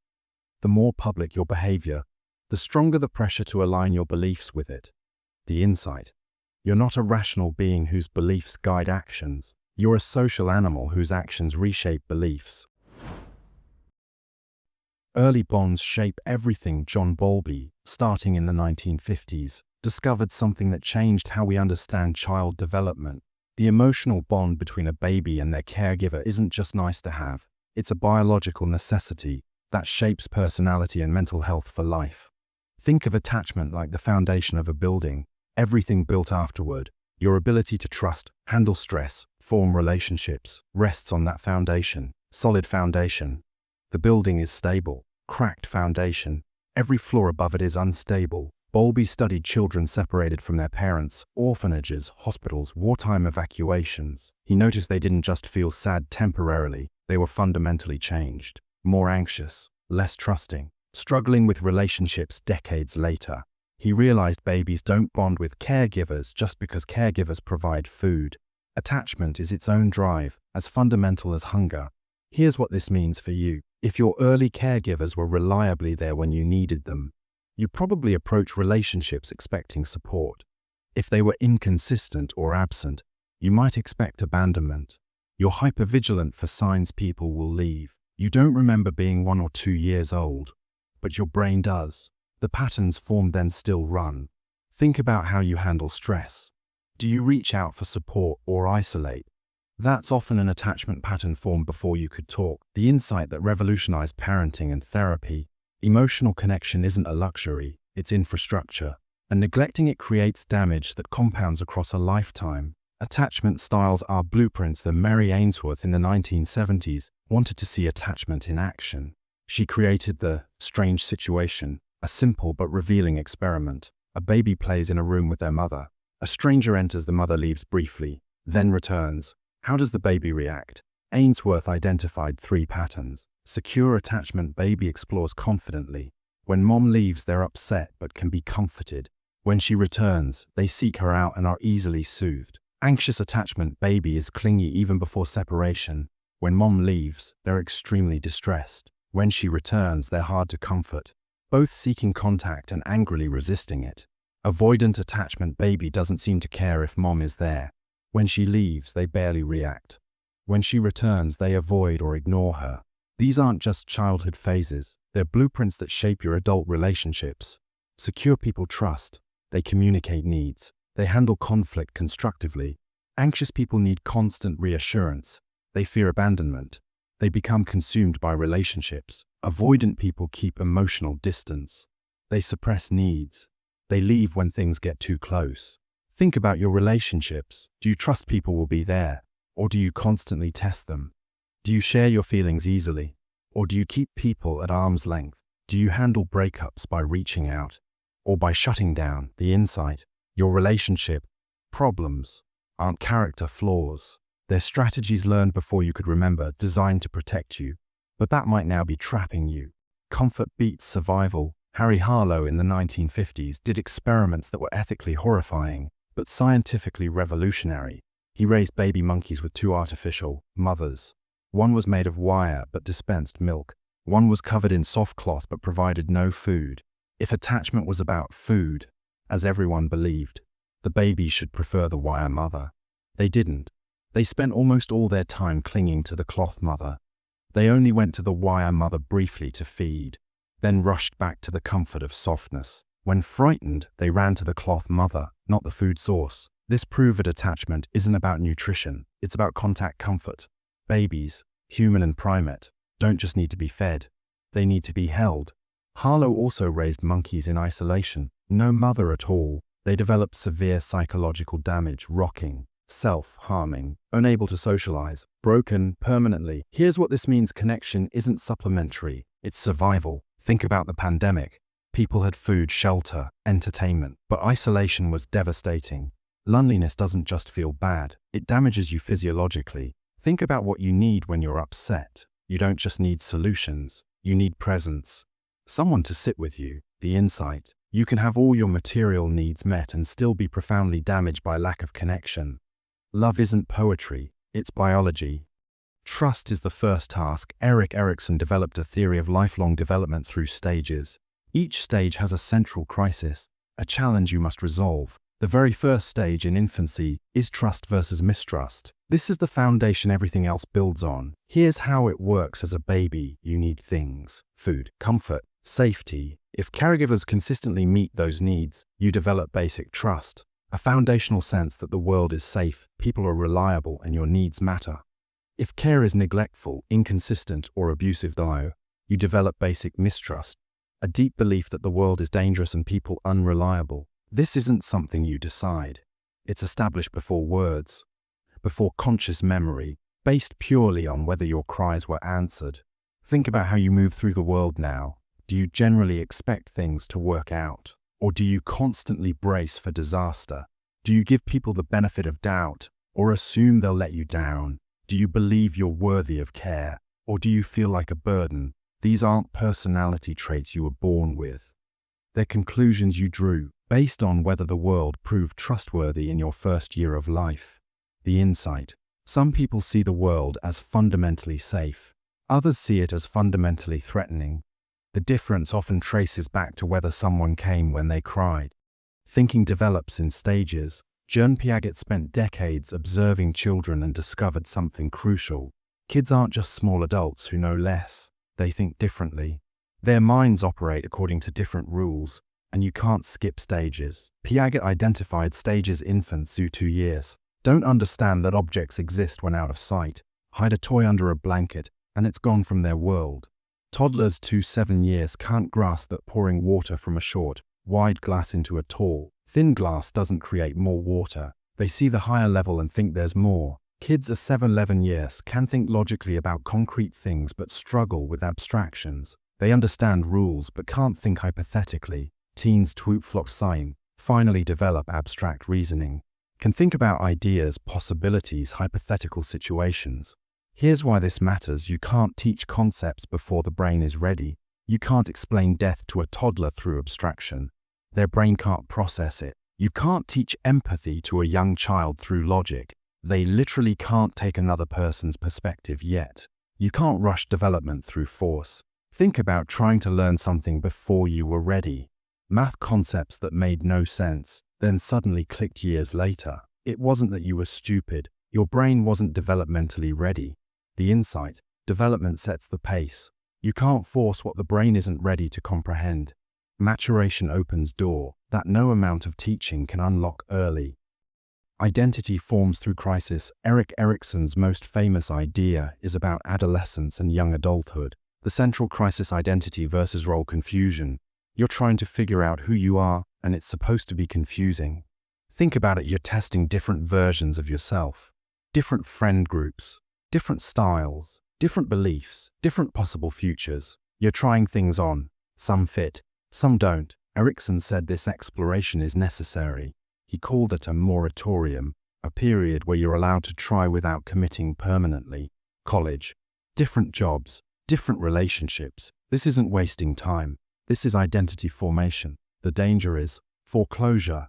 The more public your behavior, the stronger the pressure to align your beliefs with it. The insight: you're not a rational being whose beliefs guide actions. You're a social animal whose actions reshape beliefs. Early bonds shape everything. John Bowlby, starting in the 1950s, discovered something that changed how we understand child development. The emotional bond between a baby and their caregiver isn't just nice to have. It's a biological necessity that shapes personality and mental health for life. Think of attachment like the foundation of a building. Everything built afterward, your ability to trust, handle stress, form relationships, rests on that foundation. Solid foundation. The building is stable. Cracked foundation. Every floor above it is unstable. Bowlby studied children separated from their parents, orphanages, hospitals, wartime evacuations. He noticed they didn't just feel sad temporarily, they were fundamentally changed. More anxious, less trusting, struggling with relationships decades later. He realized babies don't bond with caregivers just because caregivers provide food. Attachment is its own drive, as fundamental as hunger. Here's what this means for you. If your early caregivers were reliably there when you needed them, you probably approach relationships expecting support. If they were inconsistent or absent, you might expect abandonment. You're hypervigilant for signs people will leave. You don't remember being 1 or 2 years old, but your brain does. The patterns formed then still run. Think about how you handle stress. Do you reach out for support or isolate? That's often an attachment pattern formed before you could talk. The insight that revolutionized parenting and therapy. Emotional connection isn't a luxury, it's infrastructure. And neglecting it creates damage that compounds across a lifetime. Attachment styles are blueprints that Mary Ainsworth in the 1970s wanted to see attachment in action. She created the strange situation, a simple but revealing experiment. A baby plays in a room with their mother. A stranger enters, the mother leaves briefly, then returns. How does the baby react? Ainsworth identified 3 patterns. Secure attachment, baby explores confidently. When mom leaves, they're upset but can be comforted. When she returns, they seek her out and are easily soothed. Anxious attachment, baby is clingy even before separation. When mom leaves, they're extremely distressed. When she returns, they're hard to comfort, both seeking contact and angrily resisting it. Avoidant attachment, baby doesn't seem to care if mom is there. When she leaves, they barely react. When she returns, they avoid or ignore her. These aren't just childhood phases, they're blueprints that shape your adult relationships. Secure people trust, they communicate needs, they handle conflict constructively. Anxious people need constant reassurance, they fear abandonment, they become consumed by relationships. Avoidant people keep emotional distance, they suppress needs, they leave when things get too close. Think about your relationships. Do you trust people will be there, or do you constantly test them? Do you share your feelings easily, or do you keep people at arm's length? Do you handle breakups by reaching out, or by shutting down? The insight, your relationship problems aren't character flaws. They're strategies learned before you could remember, designed to protect you. But that might now be trapping you. Comfort beats survival. Harry Harlow in the 1950s did experiments that were ethically horrifying, but scientifically revolutionary. He raised baby monkeys with 2 artificial mothers. One was made of wire but dispensed milk. One was covered in soft cloth but provided no food. If attachment was about food, as everyone believed, the babies should prefer the wire mother. They didn't. They spent almost all their time clinging to the cloth mother. They only went to the wire mother briefly to feed, then rushed back to the comfort of softness. When frightened, they ran to the cloth mother, not the food source. This proved that attachment isn't about nutrition, it's about contact comfort. Babies, human and primate, don't just need to be fed, they need to be held. Harlow also raised monkeys in isolation, no mother at all. They developed severe psychological damage, rocking, self-harming, unable to socialize, broken permanently. Here's what this means: connection isn't supplementary, it's survival. Think about the pandemic. People had food, shelter, entertainment, but isolation was devastating. Loneliness doesn't just feel bad, it damages you physiologically. Think about what you need when you're upset. You don't just need solutions, you need presence. Someone to sit with you. The insight, you can have all your material needs met and still be profoundly damaged by lack of connection. Love isn't poetry, it's biology. Trust is the first task. Erik Erikson developed a theory of lifelong development through stages. Each stage has a central crisis, a challenge you must resolve. The very first stage in infancy is trust versus mistrust. This is the foundation everything else builds on. Here's how it works. As a baby, you need things: food, comfort, safety. If caregivers consistently meet those needs, you develop basic trust, a foundational sense that the world is safe, people are reliable, and your needs matter. If care is neglectful, inconsistent, or abusive, though, you develop basic mistrust, a deep belief that the world is dangerous and people unreliable. This isn't something you decide. It's established before words, before conscious memory, based purely on whether your cries were answered. Think about how you move through the world now. Do you generally expect things to work out? Or do you constantly brace for disaster? Do you give people the benefit of doubt, or assume they'll let you down? Do you believe you're worthy of care, or do you feel like a burden? These aren't personality traits you were born with. They're conclusions you drew, based on whether the world proved trustworthy in your first year of life. The insight. Some people see the world as fundamentally safe. Others see it as fundamentally threatening. The difference often traces back to whether someone came when they cried. Thinking develops in stages. Jung Piaget spent decades observing children and discovered something crucial. Kids aren't just small adults who know less. They think differently. Their minds operate according to different rules, and you can't skip stages. Piaget identified stages infants who 2 years don't understand that objects exist when out of sight, hide a toy under a blanket, and it's gone from their world. Toddlers 2 to 7 years can't grasp that pouring water from a short, wide glass into a tall, thin glass doesn't create more water. They see the higher level and think there's more. Kids at 7-11 years can think logically about concrete things but struggle with abstractions. They understand rules but can't think hypothetically. Teens 12-14 finally develop abstract reasoning, can think about ideas, possibilities, hypothetical situations. Here's why this matters. You can't teach concepts before the brain is ready. You can't explain death to a toddler through abstraction. Their brain can't process it. You can't teach empathy to a young child through logic. They literally can't take another person's perspective yet. You can't rush development through force. Think about trying to learn something before you were ready. Math concepts that made no sense, then suddenly clicked years later. It wasn't that you were stupid. Your brain wasn't developmentally ready. The insight, development sets the pace. You can't force what the brain isn't ready to comprehend. Maturation opens door that no amount of teaching can unlock early. Identity forms through crisis. Erik Erikson's most famous idea is about adolescence and young adulthood. The central crisis: identity versus role confusion. You're trying to figure out who you are, and it's supposed to be confusing. Think about it. You're testing different versions of yourself, different friend groups, different styles, different beliefs, different possible futures. You're trying things on. Some fit, some don't. Erikson said this exploration is necessary. He called it a moratorium, a period where you're allowed to try without committing permanently. College, different jobs, different relationships. This isn't wasting time. This is identity formation. The danger is foreclosure,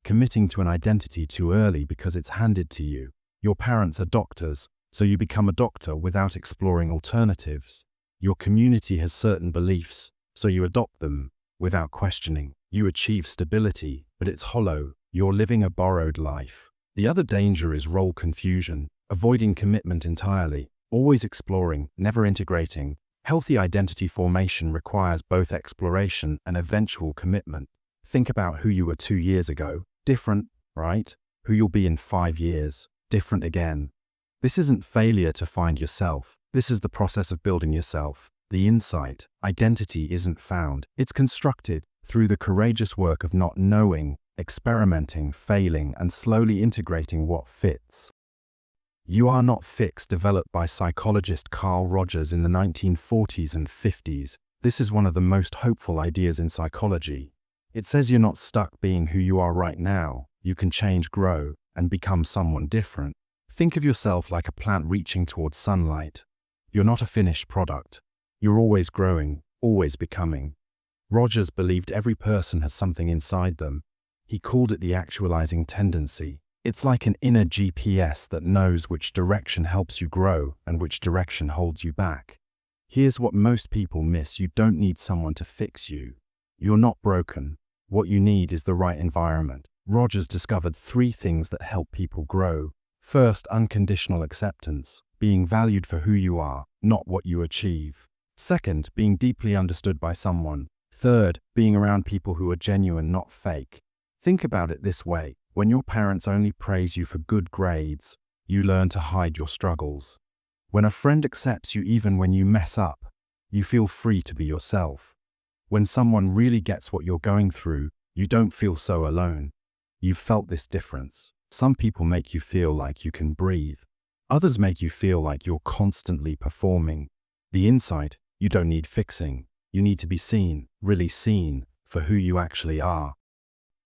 committing to an identity too early because it's handed to you. Your parents are doctors, so you become a doctor without exploring alternatives. Your community has certain beliefs, so you adopt them without questioning. You achieve stability, but it's hollow. You're living a borrowed life. The other danger is role confusion, avoiding commitment entirely, always exploring, never integrating. Healthy identity formation requires both exploration and eventual commitment. Think about who you were 2 years ago. Different, right? Who you'll be in 5 years. Different again. This isn't failure to find yourself. This is the process of building yourself. The insight, identity isn't found. It's constructed through the courageous work of not knowing, experimenting, failing, and slowly integrating what fits. You Are Not Fixed, developed by psychologist Carl Rogers in the 1940s and 50s. This is one of the most hopeful ideas in psychology. It says you're not stuck being who you are right now. You can change, grow, and become someone different. Think of yourself like a plant reaching towards sunlight. You're not a finished product. You're always growing, always becoming. Rogers believed every person has something inside them. He called it the actualizing tendency. It's like an inner GPS that knows which direction helps you grow and which direction holds you back. Here's what most people miss: you don't need someone to fix you. You're not broken. What you need is the right environment. Rogers discovered 3 things that help people grow. First, unconditional acceptance, being valued for who you are, not what you achieve. Second, being deeply understood by someone. Third, being around people who are genuine, not fake. Think about it this way. When your parents only praise you for good grades, you learn to hide your struggles. When a friend accepts you even when you mess up, you feel free to be yourself. When someone really gets what you're going through, you don't feel so alone. You've felt this difference. Some people make you feel like you can breathe. Others make you feel like you're constantly performing. The insight: you don't need fixing. You need to be seen, really seen, for who you actually are.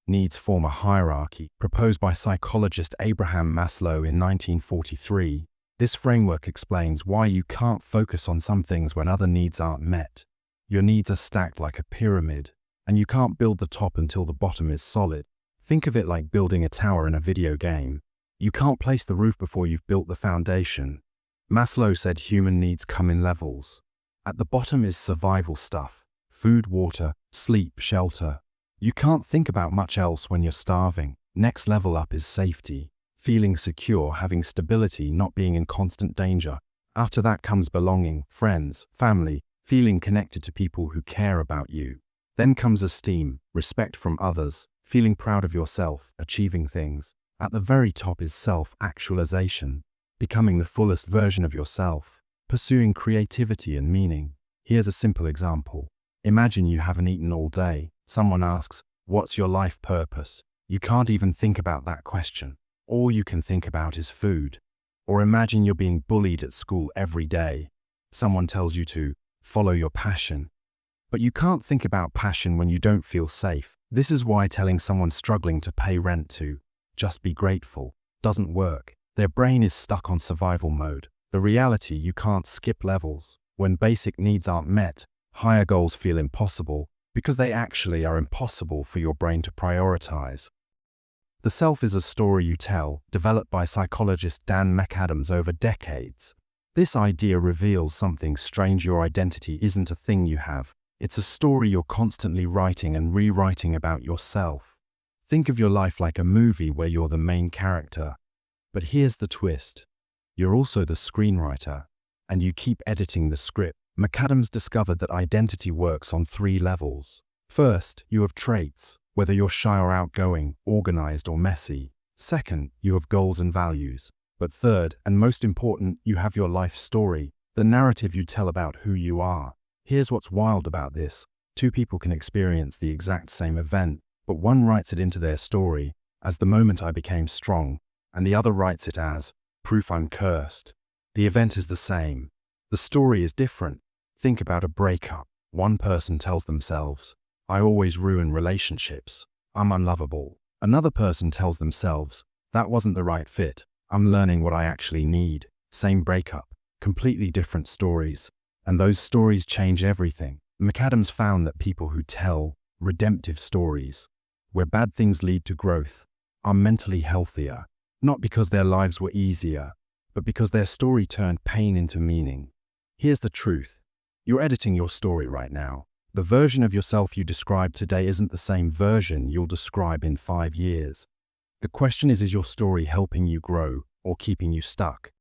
Needs form a hierarchy, proposed by psychologist Abraham Maslow in 1943. This framework explains why you can't focus on some things when other needs aren't met. Your needs are stacked like a pyramid, and you can't build the top until the bottom is solid. Think of it like building a tower in a video game. You can't place the roof before you've built the foundation. Maslow said human needs come in levels. At the bottom is survival stuff: food, water, sleep, shelter. You can't think about much else when you're starving. Next level up is safety, feeling secure, having stability, not being in constant danger. After that comes belonging, friends, family, feeling connected to people who care about you. Then comes esteem, respect from others, feeling proud of yourself, achieving things. At the very top is self-actualization, becoming the fullest version of yourself, pursuing creativity and meaning. Here's a simple example. Imagine you haven't eaten all day. Someone asks, "What's your life purpose?" You can't even think about that question. All you can think about is food. Or imagine you're being bullied at school every day. Someone tells you to follow your passion. But you can't think about passion when you don't feel safe. This is why telling someone struggling to pay rent to just be grateful doesn't work. Their brain is stuck on survival mode. The reality, you can't skip levels. When basic needs aren't met, higher goals feel impossible because they actually are impossible for your brain to prioritize. The self is a story you tell, developed by psychologist Dan McAdams over decades. This idea reveals something strange: your identity isn't a thing you have. It's a story you're constantly writing and rewriting about yourself. Think of your life like a movie where you're the main character. But here's the twist. You're also the screenwriter, and you keep editing the script. McAdams discovered that identity works on 3 levels. First, you have traits, whether you're shy or outgoing, organized or messy. Second, you have goals and values. But third, and most important, you have your life story, the narrative you tell about who you are. Here's what's wild about this. 2 people can experience the exact same event, but one writes it into their story as the moment I became strong, and the other writes it as proof I'm cursed. The event is the same. The story is different. Think about a breakup. One person tells themselves, "I always ruin relationships. I'm unlovable." Another person tells themselves, "That wasn't the right fit. I'm learning what I actually need." Same breakup, completely different stories. And those stories change everything. McAdams found that people who tell redemptive stories, where bad things lead to growth, are mentally healthier, not because their lives were easier, but because their story turned pain into meaning. Here's the truth. You're editing your story right now. The version of yourself you describe today isn't the same version you'll describe in 5 years. The question is your story helping you grow or keeping you stuck?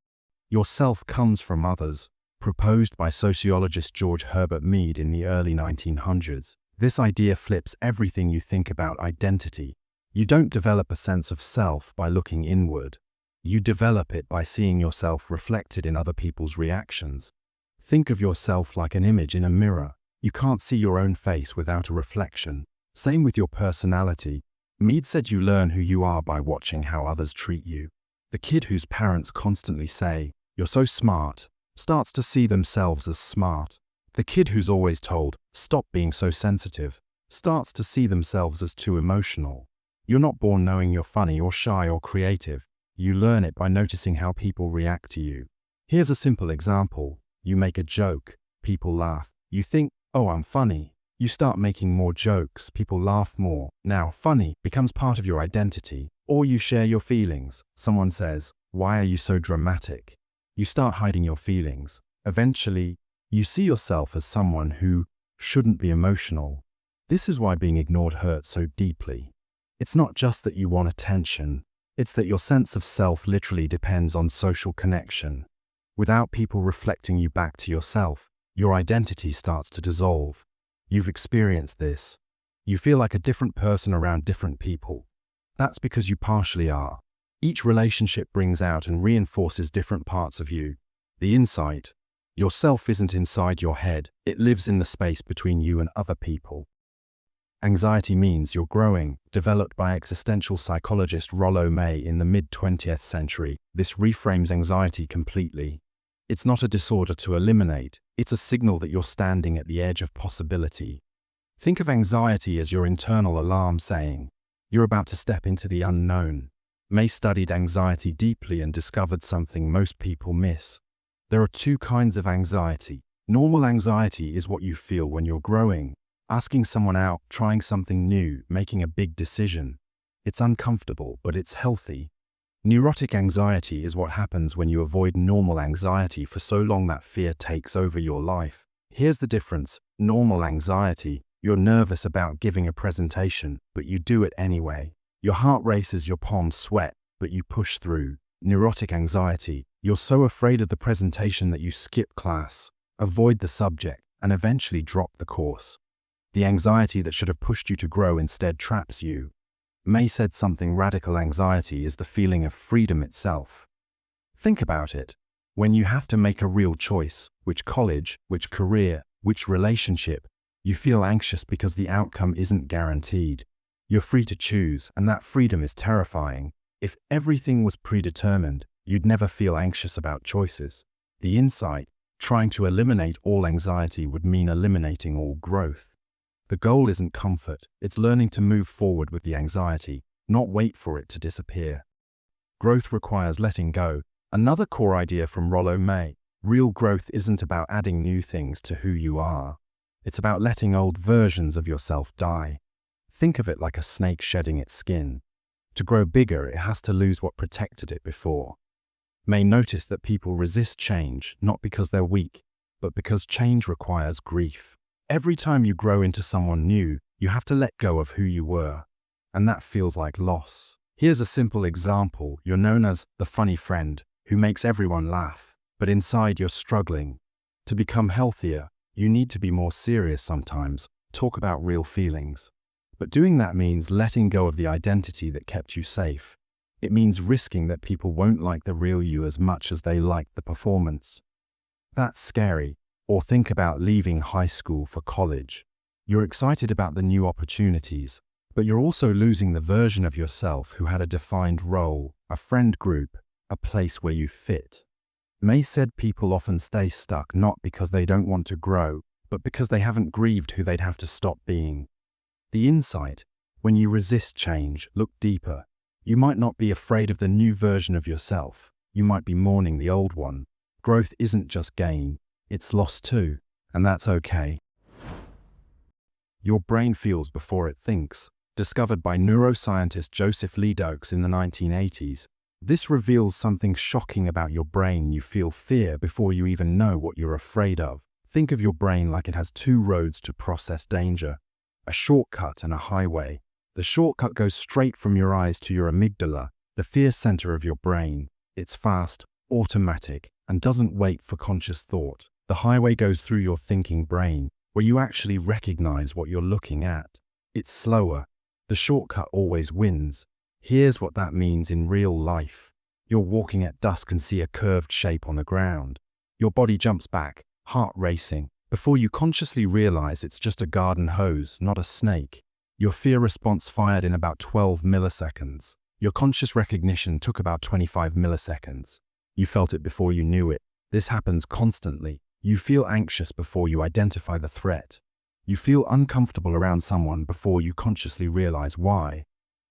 Your self comes from others, proposed by sociologist George Herbert Mead in the early 1900s. This idea flips everything you think about identity. You don't develop a sense of self by looking inward. You develop it by seeing yourself reflected in other people's reactions. Think of yourself like an image in a mirror. You can't see your own face without a reflection. Same with your personality. Mead said you learn who you are by watching how others treat you. The kid whose parents constantly say, "You're so smart," starts to see themselves as smart. The kid who's always told, "Stop being so sensitive," starts to see themselves as too emotional. You're not born knowing you're funny or shy or creative. You learn it by noticing how people react to you. Here's a simple example. You make a joke, people laugh. You think, "Oh, I'm funny." You start making more jokes, people laugh more. Now, funny becomes part of your identity. Or you share your feelings. Someone says, "Why are you so dramatic?" You start hiding your feelings. Eventually, you see yourself as someone who shouldn't be emotional. This is why being ignored hurts so deeply. It's not just that you want attention. It's that your sense of self literally depends on social connection. Without people reflecting you back to yourself, your identity starts to dissolve. You've experienced this. You feel like a different person around different people. That's because you partially are. Each relationship brings out and reinforces different parts of you. The insight, yourself isn't inside your head, it lives in the space between you and other people. Anxiety means you're growing, developed by existential psychologist Rollo May in the mid-20th century. This reframes anxiety completely. It's not a disorder to eliminate, it's a signal that you're standing at the edge of possibility. Think of anxiety as your internal alarm saying, you're about to step into the unknown. May studied anxiety deeply and discovered something most people miss. There are 2 kinds of anxiety. Normal anxiety is what you feel when you're growing. Asking someone out, trying something new, making a big decision. It's uncomfortable, but it's healthy. Neurotic anxiety is what happens when you avoid normal anxiety for so long that fear takes over your life. Here's the difference. Normal anxiety, you're nervous about giving a presentation, but you do it anyway. Your heart races, your palms sweat, but you push through. Neurotic anxiety, you're so afraid of the presentation that you skip class, avoid the subject, and eventually drop the course. The anxiety that should have pushed you to grow instead traps you. May said something radical: anxiety is the feeling of freedom itself. Think about it. When you have to make a real choice, which college, which career, which relationship, you feel anxious because the outcome isn't guaranteed. You're free to choose, and that freedom is terrifying. If everything was predetermined, you'd never feel anxious about choices. The insight, trying to eliminate all anxiety would mean eliminating all growth. The goal isn't comfort, it's learning to move forward with the anxiety, not wait for it to disappear. Growth requires letting go. Another core idea from Rollo May: real growth isn't about adding new things to who you are. It's about letting old versions of yourself die. Think of it like a snake shedding its skin. To grow bigger, it has to lose what protected it before. May noticed that people resist change, not because they're weak, but because change requires grief. Every time you grow into someone new, you have to let go of who you were, and that feels like loss. Here's a simple example. You're known as the funny friend who makes everyone laugh, but inside you're struggling. To become healthier, you need to be more serious sometimes, talk about real feelings. But doing that means letting go of the identity that kept you safe. It means risking that people won't like the real you as much as they like the performance. That's scary. Or think about leaving high school for college. You're excited about the new opportunities, but you're also losing the version of yourself who had a defined role, a friend group, a place where you fit. May said people often stay stuck not because they don't want to grow, but because they haven't grieved who they'd have to stop being. The insight: when you resist change, look deeper. You might not be afraid of the new version of yourself. You might be mourning the old one. Growth isn't just gain, it's loss too, and that's okay. Your brain feels before it thinks. Discovered by neuroscientist Joseph Ledoux in the 1980s, this reveals something shocking about your brain. You feel fear before you even know what you're afraid of. Think of your brain like it has two roads to process danger: a shortcut and a highway. The shortcut goes straight from your eyes to your amygdala, the fear center of your brain. It's fast, automatic, and doesn't wait for conscious thought. The highway goes through your thinking brain, where you actually recognize what you're looking at. It's slower. The shortcut always wins. Here's what that means in real life. You're walking at dusk and see a curved shape on the ground. Your body jumps back, heart racing, before you consciously realize it's just a garden hose, not a snake. Your fear response fired in about 12 milliseconds. Your conscious recognition took about 25 milliseconds. You felt it before you knew it. This happens constantly. You feel anxious before you identify the threat. You feel uncomfortable around someone before you consciously realize why.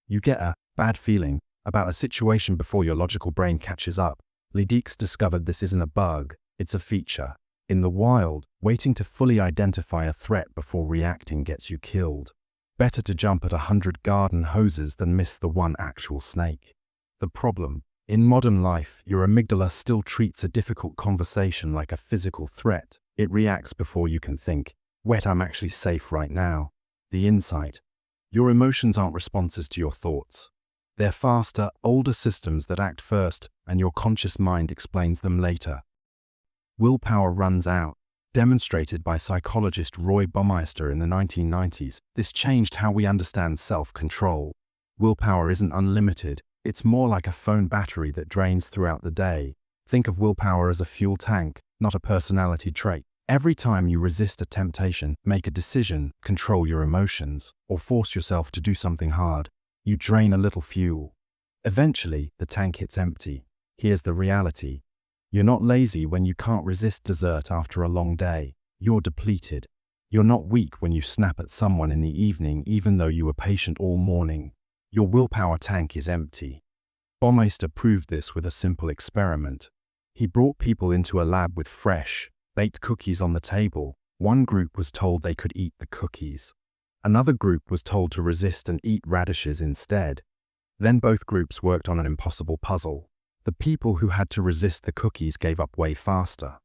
You get a bad feeling about a situation before your logical brain catches up. Ledoux discovered this isn't a bug, it's a feature. In the wild, waiting to fully identify a threat before reacting gets you killed. Better to jump at 100 garden hoses than miss the one actual snake. The problem: in modern life, your amygdala still treats a difficult conversation like a physical threat. It reacts before you can think, "Wait, I'm actually safe right now." The insight: your emotions aren't responses to your thoughts. They're faster, older systems that act first, and your conscious mind explains them later. Willpower runs out. Demonstrated by psychologist Roy Baumeister in the 1990s, this changed how we understand self-control. Willpower isn't unlimited. It's more like a phone battery that drains throughout the day. Think of willpower as a fuel tank, not a personality trait. Every time you resist a temptation, make a decision, control your emotions, or force yourself to do something hard, you drain a little fuel. Eventually, the tank hits empty. Here's the reality: you're not lazy when you can't resist dessert after a long day. You're depleted. You're not weak when you snap at someone in the evening even though you were patient all morning. Your willpower tank is empty. Baumeister proved this with a simple experiment. He brought people into a lab with fresh, baked cookies on the table. One group was told they could eat the cookies. Another group was told to resist and eat radishes instead. Then both groups worked on an impossible puzzle. The people who had to resist the cookies gave up way faster.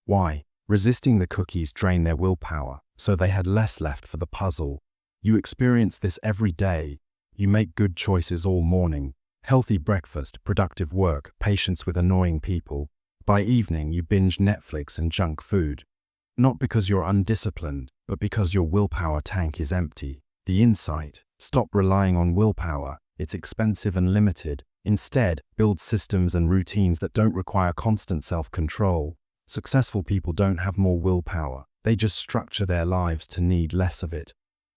Why? Resisting the cookies drained their willpower, so they had less left for the puzzle. You experience this every day. You make good choices all morning. Healthy breakfast, productive work, patience with annoying people. By evening, you binge Netflix and junk food. Not because you're undisciplined, but because your willpower tank is empty. The insight: stop relying on willpower. It's expensive and limited. Instead, build systems and routines that don't require constant self-control. Successful people don't have more willpower. They just structure their lives to need less of it.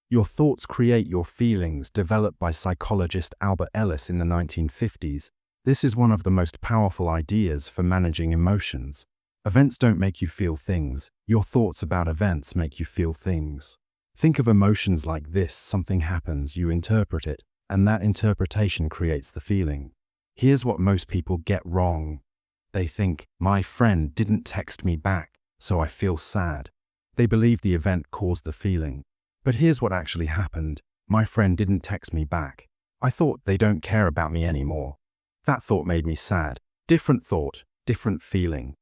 Your thoughts create your feelings, developed by psychologist Albert Ellis in the 1950s. This is one of the most powerful ideas for managing emotions. Events don't make you feel things. Your thoughts about events make you feel things. Think of emotions like this: something happens, you interpret it, and that interpretation creates the feeling. Here's what most people get wrong. They think, my friend didn't text me back, so I feel sad. They believe the event caused the feeling. But here's what actually happened. My friend didn't text me back. I thought they don't care about me anymore. That thought made me sad. Different thought, different feeling.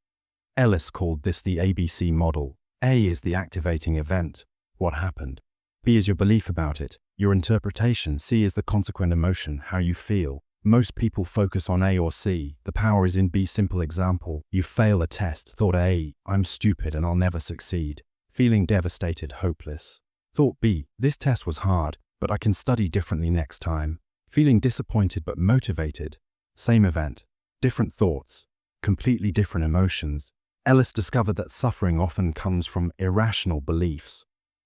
Ellis called this the ABC model. A is the activating event, what happened. B is your belief about it, your interpretation. C is the consequent emotion, how you feel. Most people focus on A or C. The power is in B. Simple example: you fail a test. Thought A: I'm stupid and I'll never succeed. Feeling devastated, hopeless. Thought B: this test was hard, but I can study differently next time. Feeling disappointed but motivated. Same event, different thoughts, completely different emotions. Ellis discovered that suffering often comes from irrational beliefs.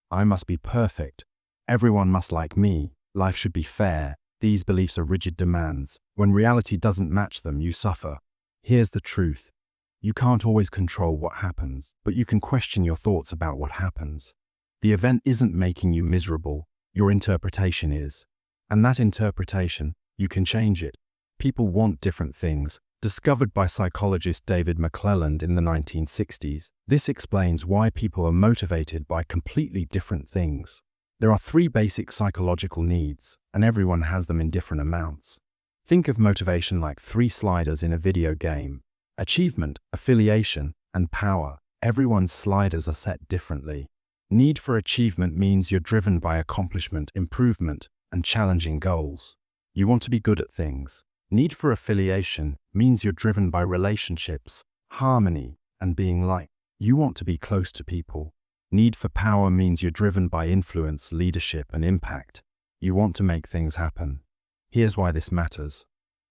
I must be perfect. Everyone must like me. Life should be fair. These beliefs are rigid demands. When reality doesn't match them, you suffer. Here's the truth. You can't always control what happens, but you can question your thoughts about what happens. The event isn't making you miserable. Your interpretation is. And that interpretation, you can change it. People want different things. Discovered by psychologist David McClelland in the 1960s, this explains why people are motivated by completely different things. There are 3 basic psychological needs, and everyone has them in different amounts. Think of motivation like 3 sliders in a video game: achievement, affiliation, and power. Everyone's sliders are set differently. Need for achievement means you're driven by accomplishment, improvement, and challenging goals. You want to be good at things. Need for affiliation means you're driven by relationships, harmony, and being liked. You want to be close to people. Need for power means you're driven by influence, leadership, and impact. You want to make things happen. Here's why this matters.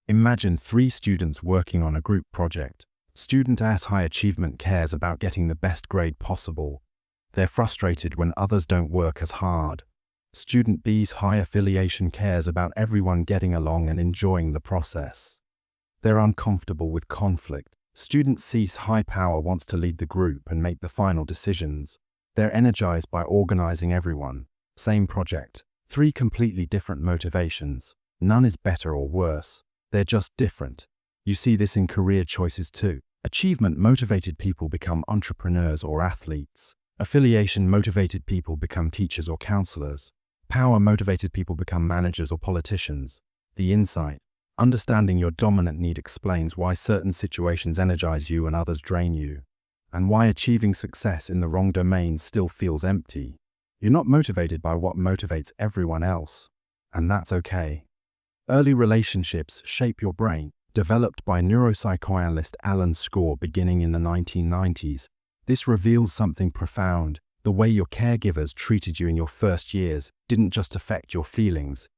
Imagine 3 students working on a group project. Student A's high achievement cares about getting the best grade possible. They're frustrated when others don't work as hard. Student B's high affiliation cares about everyone getting along and enjoying the process. They're uncomfortable with conflict. Student C's high power wants to lead the group and make the final decisions. They're energized by organizing everyone. Same project. 3 completely different motivations. None is better or worse. They're just different. You see this in career choices too. Achievement-motivated people become entrepreneurs or athletes. Affiliation-motivated people become teachers or counselors. Power-motivated people become managers or politicians. The insight: understanding your dominant need explains why certain situations energize you and others drain you, and why achieving success in the wrong domain still feels empty. You're not motivated by what motivates everyone else, and that's okay. Early relationships shape your brain. Developed by neuropsychoanalyst Alan Score beginning in the 1990s, this reveals something profound. The way your caregivers treated you in your first years didn't just affect your feelings.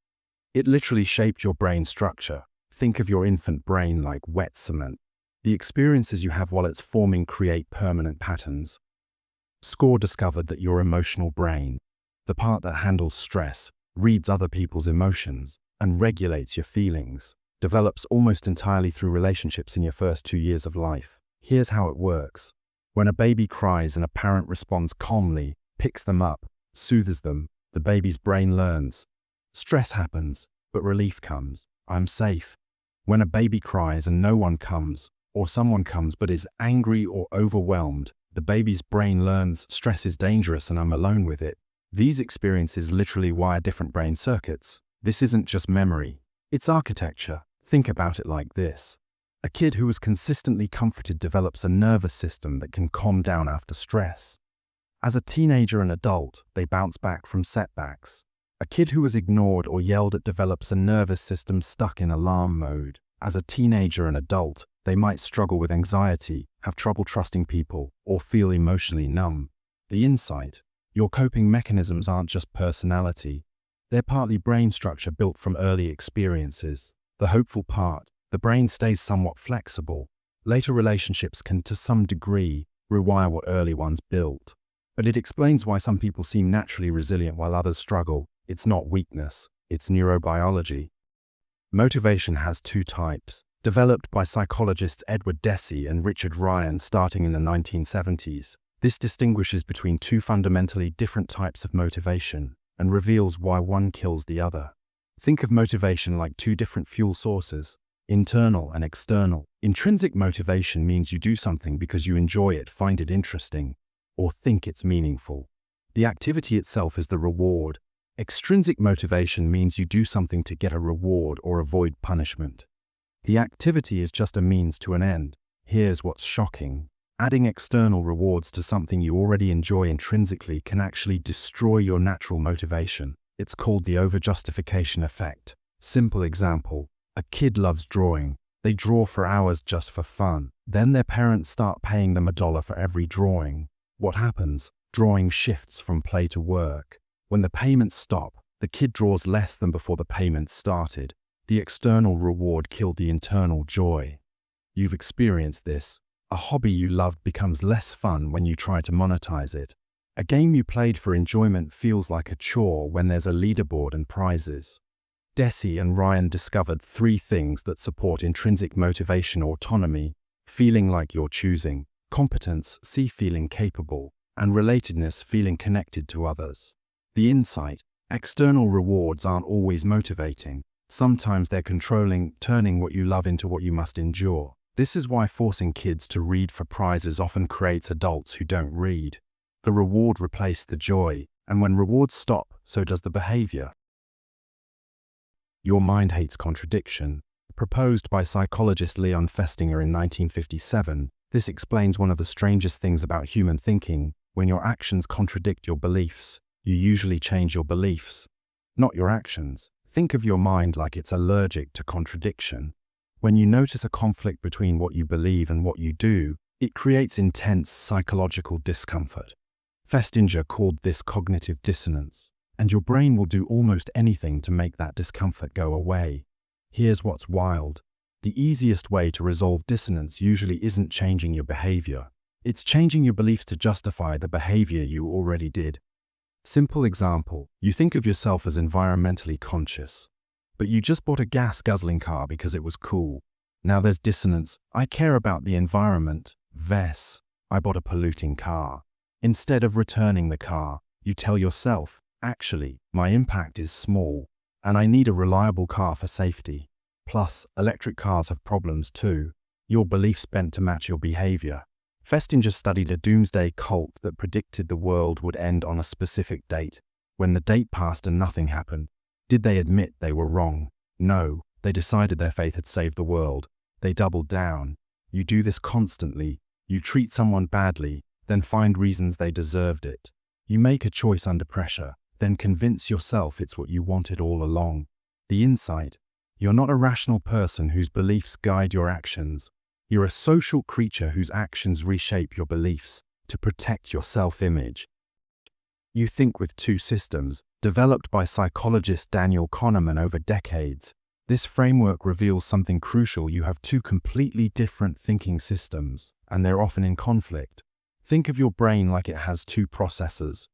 It literally shaped your brain structure. Think of your infant brain like wet cement. The experiences you have while it's forming create permanent patterns. Score discovered that your emotional brain, the part that handles stress, reads other people's emotions, and regulates your feelings, develops almost entirely through relationships in your first 2 years of life. Here's how it works. When a baby cries and a parent responds calmly, picks them up, soothes them, the baby's brain learns. Stress happens, but relief comes. I'm safe. When a baby cries and no one comes, or someone comes but is angry or overwhelmed, the baby's brain learns stress is dangerous and I'm alone with it. These experiences literally wire different brain circuits. This isn't just memory, it's architecture. Think about it like this. A kid who is consistently comforted develops a nervous system that can calm down after stress. As a teenager and adult, they bounce back from setbacks. A kid who is ignored or yelled at develops a nervous system stuck in alarm mode. As a teenager and adult, they might struggle with anxiety, have trouble trusting people, or feel emotionally numb. The insight: your coping mechanisms aren't just personality. They're partly brain structure built from early experiences. The hopeful part: the brain stays somewhat flexible. Later relationships can, to some degree, rewire what early ones built. But it explains why some people seem naturally resilient while others struggle. It's not weakness, it's neurobiology. Motivation has two types, developed by psychologists Edward Deci and Richard Ryan starting in the 1970s. This distinguishes between two fundamentally different types of motivation and reveals why one kills the other. Think of motivation like two different fuel sources, internal and external. Intrinsic motivation means you do something because you enjoy it, find it interesting, or think it's meaningful. The activity itself is the reward. Extrinsic motivation means you do something to get a reward or avoid punishment. The activity is just a means to an end. Here's what's shocking. Adding external rewards to something you already enjoy intrinsically can actually destroy your natural motivation. It's called the overjustification effect. Simple example: a kid loves drawing. They draw for hours just for fun. Then their parents start paying them $1 for every drawing. What happens? Drawing shifts from play to work. When the payments stop, the kid draws less than before the payments started. The external reward killed the internal joy. You've experienced this. A hobby you loved becomes less fun when you try to monetize it. A game you played for enjoyment feels like a chore when there's a leaderboard and prizes. Deci and Ryan discovered 3 things that support intrinsic motivation: autonomy, feeling like you're choosing; competence, see feeling capable; and relatedness, feeling connected to others. The insight: external rewards aren't always motivating. Sometimes they're controlling, turning what you love into what you must endure. This is why forcing kids to read for prizes often creates adults who don't read. The reward replaced the joy, and when rewards stop, so does the behavior. Your mind hates contradiction. Proposed by psychologist Leon Festinger in 1957, this explains one of the strangest things about human thinking. When your actions contradict your beliefs, you usually change your beliefs, not your actions. Think of your mind like it's allergic to contradiction. When you notice a conflict between what you believe and what you do, it creates intense psychological discomfort. Festinger called this cognitive dissonance, and your brain will do almost anything to make that discomfort go away. Here's what's wild. The easiest way to resolve dissonance usually isn't changing your behavior. It's changing your beliefs to justify the behavior you already did. Simple example: you think of yourself as environmentally conscious, but you just bought a gas-guzzling car because it was cool. Now there's dissonance. I care about the environment. Vs. I bought a polluting car. Instead of returning the car, you tell yourself, actually, my impact is small, and I need a reliable car for safety. Plus, electric cars have problems too. Your beliefs bent to match your behavior. Festinger studied a doomsday cult that predicted the world would end on a specific date. When the date passed and nothing happened, did they admit they were wrong? No, they decided their faith had saved the world. They doubled down. You do this constantly. You treat someone badly, then find reasons they deserved it. You make a choice under pressure, then convince yourself it's what you wanted all along. The insight: you're not a rational person whose beliefs guide your actions. You're a social creature whose actions reshape your beliefs to protect your self-image. You think with 2 systems, developed by psychologist Daniel Kahneman over decades. This framework reveals something crucial: you have 2 completely different thinking systems, and they're often in conflict. Think of your brain like it has 2 processors.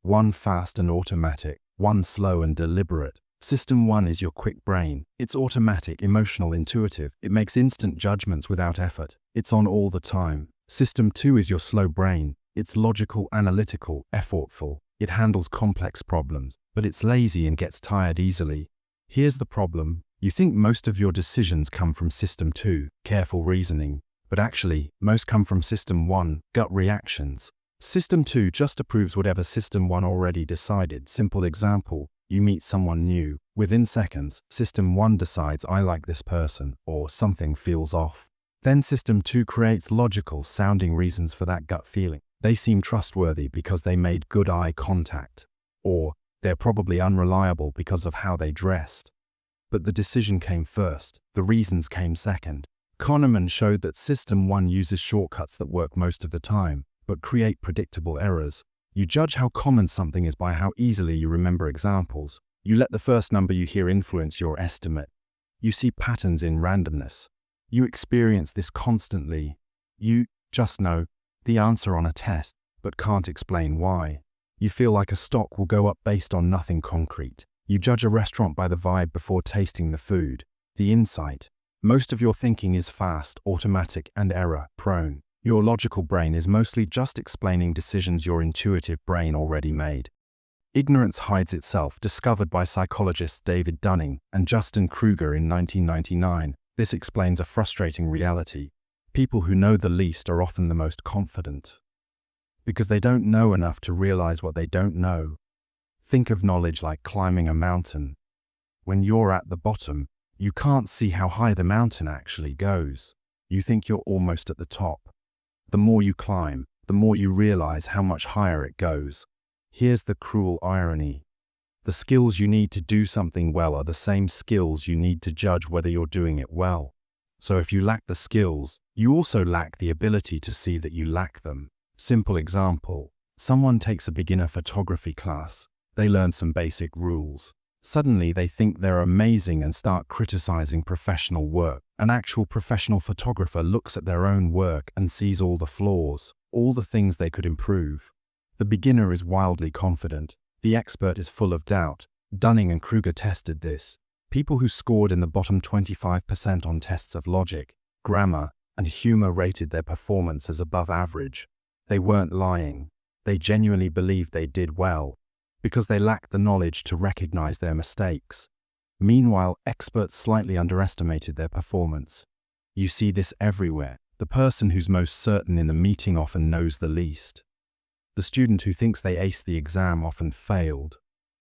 One fast and automatic, one slow and deliberate. System 1 is your quick brain. It's automatic, emotional, intuitive. It makes instant judgments without effort. It's on all the time. System 2 is your slow brain. It's logical, analytical, effortful. It handles complex problems, but it's lazy and gets tired easily. Here's the problem. You think most of your decisions come from System 2, careful reasoning, but actually, most come from System 1, gut reactions. System 2 just approves whatever System 1 already decided. Simple example: you meet someone new. Within seconds, System 1 decides, I like this person, or something feels off. Then System 2 creates logical sounding reasons for that gut feeling. They seem trustworthy because they made good eye contact. Or, they're probably unreliable because of how they dressed. But the decision came first, the reasons came second. Kahneman showed that System 1 uses shortcuts that work most of the time, but create predictable errors. You judge how common something is by how easily you remember examples. You let the first number you hear influence your estimate. You see patterns in randomness. You experience this constantly. You just know the answer on a test, but can't explain why. You feel like a stock will go up based on nothing concrete. You judge a restaurant by the vibe before tasting the food. The insight. Most of your thinking is fast, automatic, and error-prone. Your logical brain is mostly just explaining decisions your intuitive brain already made. Ignorance hides itself, discovered by psychologists David Dunning and Justin Kruger in 1999. This explains a frustrating reality. People who know the least are often the most confident, because they don't know enough to realize what they don't know. Think of knowledge like climbing a mountain. When you're at the bottom, you can't see how high the mountain actually goes. You think you're almost at the top. The more you climb, the more you realize how much higher it goes. Here's the cruel irony. The skills you need to do something well are the same skills you need to judge whether you're doing it well. So if you lack the skills, you also lack the ability to see that you lack them. Simple example. Someone takes a beginner photography class. They learn some basic rules. Suddenly they think they're amazing and start criticizing professional work. An actual professional photographer looks at their own work and sees all the flaws, all the things they could improve. The beginner is wildly confident. The expert is full of doubt. Dunning and Kruger tested this. People who scored in the bottom 25% on tests of logic, grammar, and humor rated their performance as above average. They weren't lying. They genuinely believed they did well, because they lacked the knowledge to recognize their mistakes. Meanwhile, experts slightly underestimated their performance. You see this everywhere. The person who's most certain in the meeting often knows the least. The student who thinks they aced the exam often failed.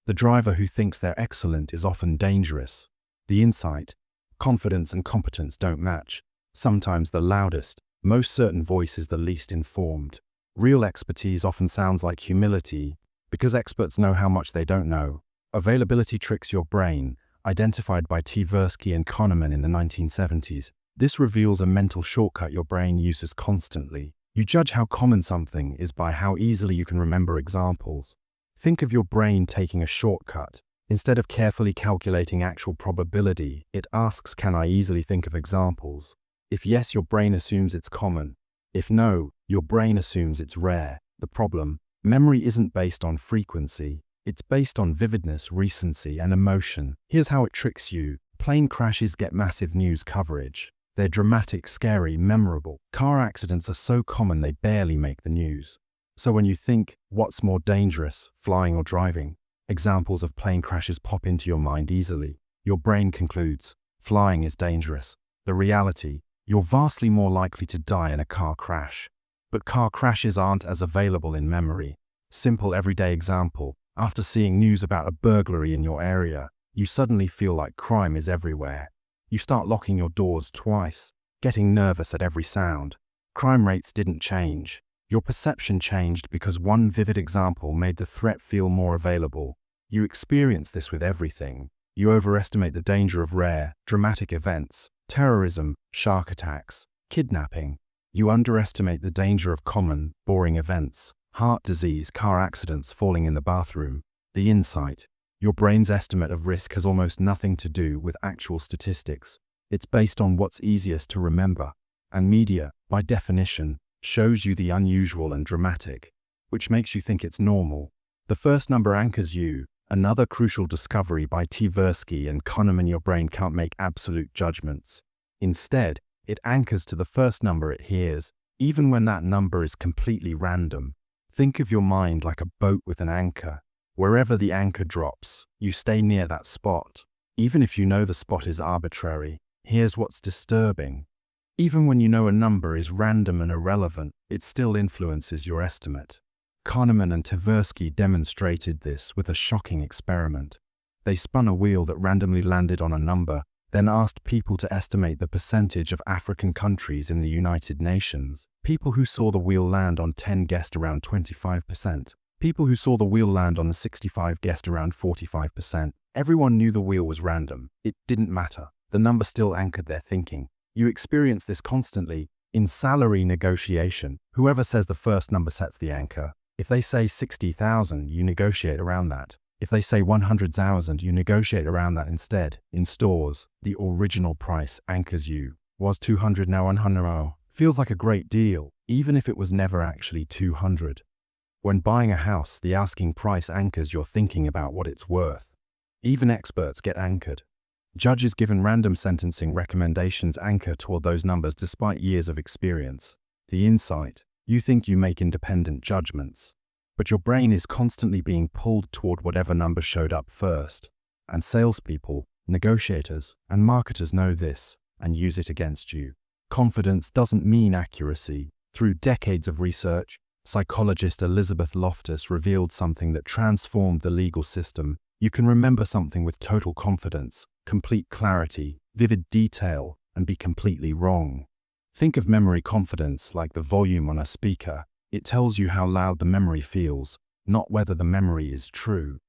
The driver who thinks they're excellent is often dangerous. The insight, confidence and competence don't match. Sometimes the loudest, most certain voice is the least informed. Real expertise often sounds like humility, because experts know how much they don't know. Availability tricks your brain, identified by Tversky and Kahneman in the 1970s. This reveals a mental shortcut your brain uses constantly. You judge how common something is by how easily you can remember examples. Think of your brain taking a shortcut. Instead of carefully calculating actual probability, it asks, can I easily think of examples? If yes, your brain assumes it's common. If no, your brain assumes it's rare. The problem: memory isn't based on frequency. It's based on vividness, recency, and emotion. Here's how it tricks you. Plane crashes get massive news coverage. They're dramatic, scary, memorable. Car accidents are so common they barely make the news. So when you think, what's more dangerous, flying or driving? Examples of plane crashes pop into your mind easily. Your brain concludes, flying is dangerous. The reality: you're vastly more likely to die in a car crash. But car crashes aren't as available in memory. Simple everyday example. After seeing news about a burglary in your area, you suddenly feel like crime is everywhere. You start locking your doors twice, getting nervous at every sound. Crime rates didn't change. Your perception changed because one vivid example made the threat feel more available. You experience this with everything. You overestimate the danger of rare, dramatic events, terrorism, shark attacks, kidnapping. You underestimate the danger of common, boring events, heart disease, car accidents, falling in the bathroom. The insight: your brain's estimate of risk has almost nothing to do with actual statistics. It's based on what's easiest to remember. And media, by definition, shows you the unusual and dramatic, which makes you think it's normal. The first number anchors you. Another crucial discovery by Tversky and Kahneman: your brain can't make absolute judgments. Instead, it anchors to the first number it hears, even when that number is completely random. Think of your mind like a boat with an anchor. Wherever the anchor drops, you stay near that spot, even if you know the spot is arbitrary. Here's what's disturbing. Even when you know a number is random and irrelevant, it still influences your estimate. Kahneman and Tversky demonstrated this with a shocking experiment. They spun a wheel that randomly landed on a number, then asked people to estimate the percentage of African countries in the United Nations. People who saw the wheel land on 10 guessed around 25%. People who saw the wheel land on the 65 guessed around 45%. Everyone knew the wheel was random. It didn't matter. The number still anchored their thinking. You experience this constantly. In salary negotiation, whoever says the first number sets the anchor. If they say 60,000, you negotiate around that. If they say 100,000, you negotiate around that instead. In stores, the original price anchors you. Was 200, now 100. Oh, feels like a great deal, even if it was never actually 200. When buying a house, the asking price anchors your thinking about what it's worth. Even experts get anchored. Judges given random sentencing recommendations anchor toward those numbers despite years of experience. The insight: you think you make independent judgments, but your brain is constantly being pulled toward whatever number showed up first. And salespeople, negotiators, and marketers know this and use it against you. Confidence doesn't mean accuracy. Through decades of research, psychologist Elizabeth Loftus revealed something that transformed the legal system. You can remember something with total confidence, complete clarity, vivid detail, and be completely wrong. Think of memory confidence like the volume on a speaker. It tells you how loud the memory feels, not whether the memory is true.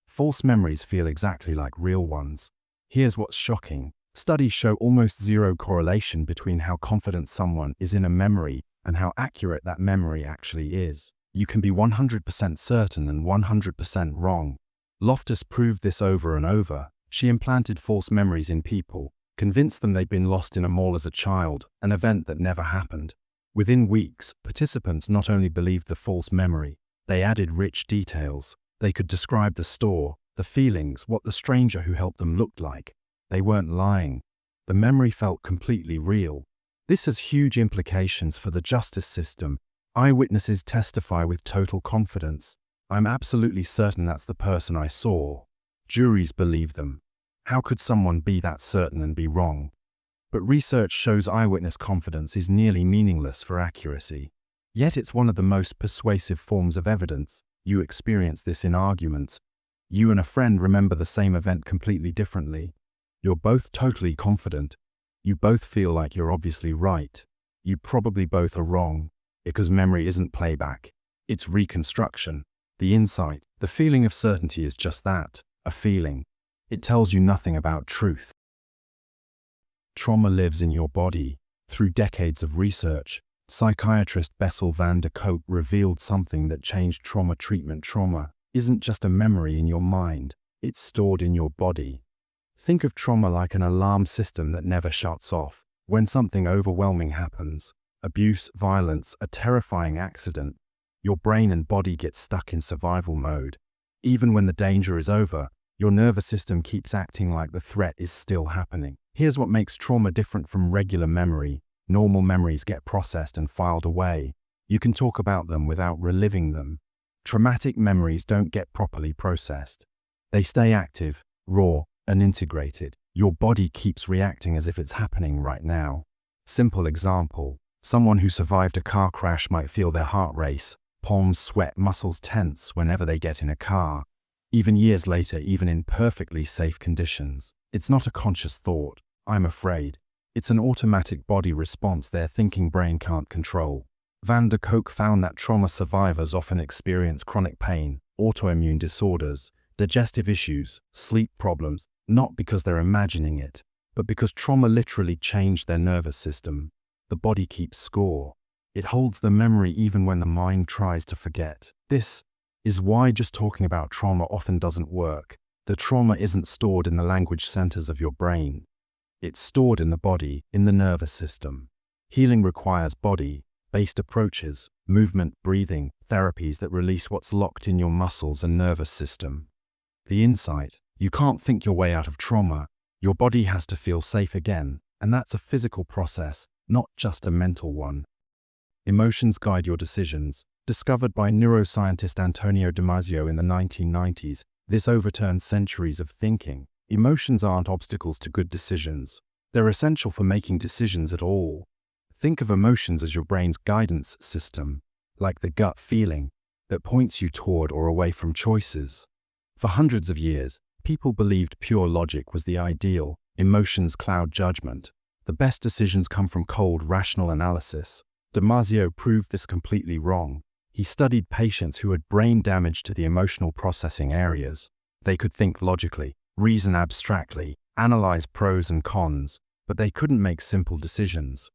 False memories feel exactly like real ones. Here's what's shocking. Studies show almost zero correlation between how confident someone is in a memory and how accurate that memory actually is. You can be 100% certain and 100% wrong. Loftus proved this over and over. She implanted false memories in people, convinced them they'd been lost in a mall as a child, an event that never happened. Within weeks, participants not only believed the false memory, they added rich details. They could describe the store, the feelings, what the stranger who helped them looked like. They weren't lying. The memory felt completely real. This has huge implications for the justice system. Eyewitnesses testify with total confidence. I'm absolutely certain that's the person I saw. Juries believe them. How could someone be that certain and be wrong? But research shows eyewitness confidence is nearly meaningless for accuracy. Yet it's one of the most persuasive forms of evidence. You experience this in arguments. You and a friend remember the same event completely differently. You're both totally confident. You both feel like you're obviously right. You probably both are wrong, because memory isn't playback. It's reconstruction. The insight, the feeling of certainty is just that, a feeling. It tells you nothing about truth. Trauma lives in your body. Through decades of research, psychiatrist Bessel van der Kolk revealed something that changed trauma treatment. Trauma isn't just a memory in your mind, it's stored in your body. Think of trauma like an alarm system that never shuts off. When something overwhelming happens, abuse, violence, a terrifying accident, your brain and body get stuck in survival mode. Even when the danger is over, your nervous system keeps acting like the threat is still happening. Here's what makes trauma different from regular memory. Normal memories get processed and filed away. You can talk about them without reliving them. Traumatic memories don't get properly processed. They stay active, raw, and integrated. Your body keeps reacting as if it's happening right now. Simple example. Someone who survived a car crash might feel their heart race, palms sweat, muscles tense whenever they get in a car. Even years later, even in perfectly safe conditions. It's not a conscious thought, I'm afraid. It's an automatic body response their thinking brain can't control. Van der Kolk found that trauma survivors often experience chronic pain, autoimmune disorders, digestive issues, sleep problems, not because they're imagining it, but because trauma literally changed their nervous system. The body keeps score. It holds the memory even when the mind tries to forget. This is why just talking about trauma often doesn't work. The trauma isn't stored in the language centers of your brain. It's stored in the body, in the nervous system. Healing requires body-based approaches, movement, breathing, therapies that release what's locked in your muscles and nervous system. The insight: you can't think your way out of trauma. Your body has to feel safe again, and that's a physical process, not just a mental one. Emotions guide your decisions. Discovered by neuroscientist Antonio Damasio in the 1990s, this overturned centuries of thinking. Emotions aren't obstacles to good decisions. They're essential for making decisions at all. Think of emotions as your brain's guidance system, like the gut feeling that points you toward or away from choices. For hundreds of years, people believed pure logic was the ideal. Emotions cloud judgment. The best decisions come from cold, rational analysis. Damasio proved this completely wrong. He studied patients who had brain damage to the emotional processing areas. They could think logically, reason abstractly, analyze pros and cons, but they couldn't make simple decisions.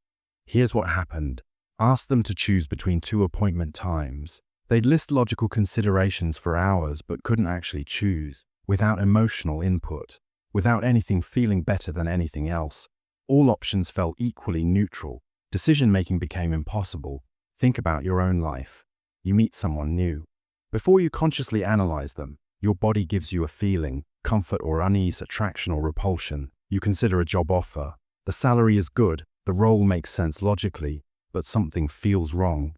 Here's what happened. Ask them to choose between two appointment times. They'd list logical considerations for hours but couldn't actually choose, without emotional input, without anything feeling better than anything else. All options felt equally neutral. Decision-making became impossible. Think about your own life. You meet someone new. Before you consciously analyze them, your body gives you a feeling, comfort or unease, attraction or repulsion. You consider a job offer. The salary is good, the role makes sense logically, but something feels wrong.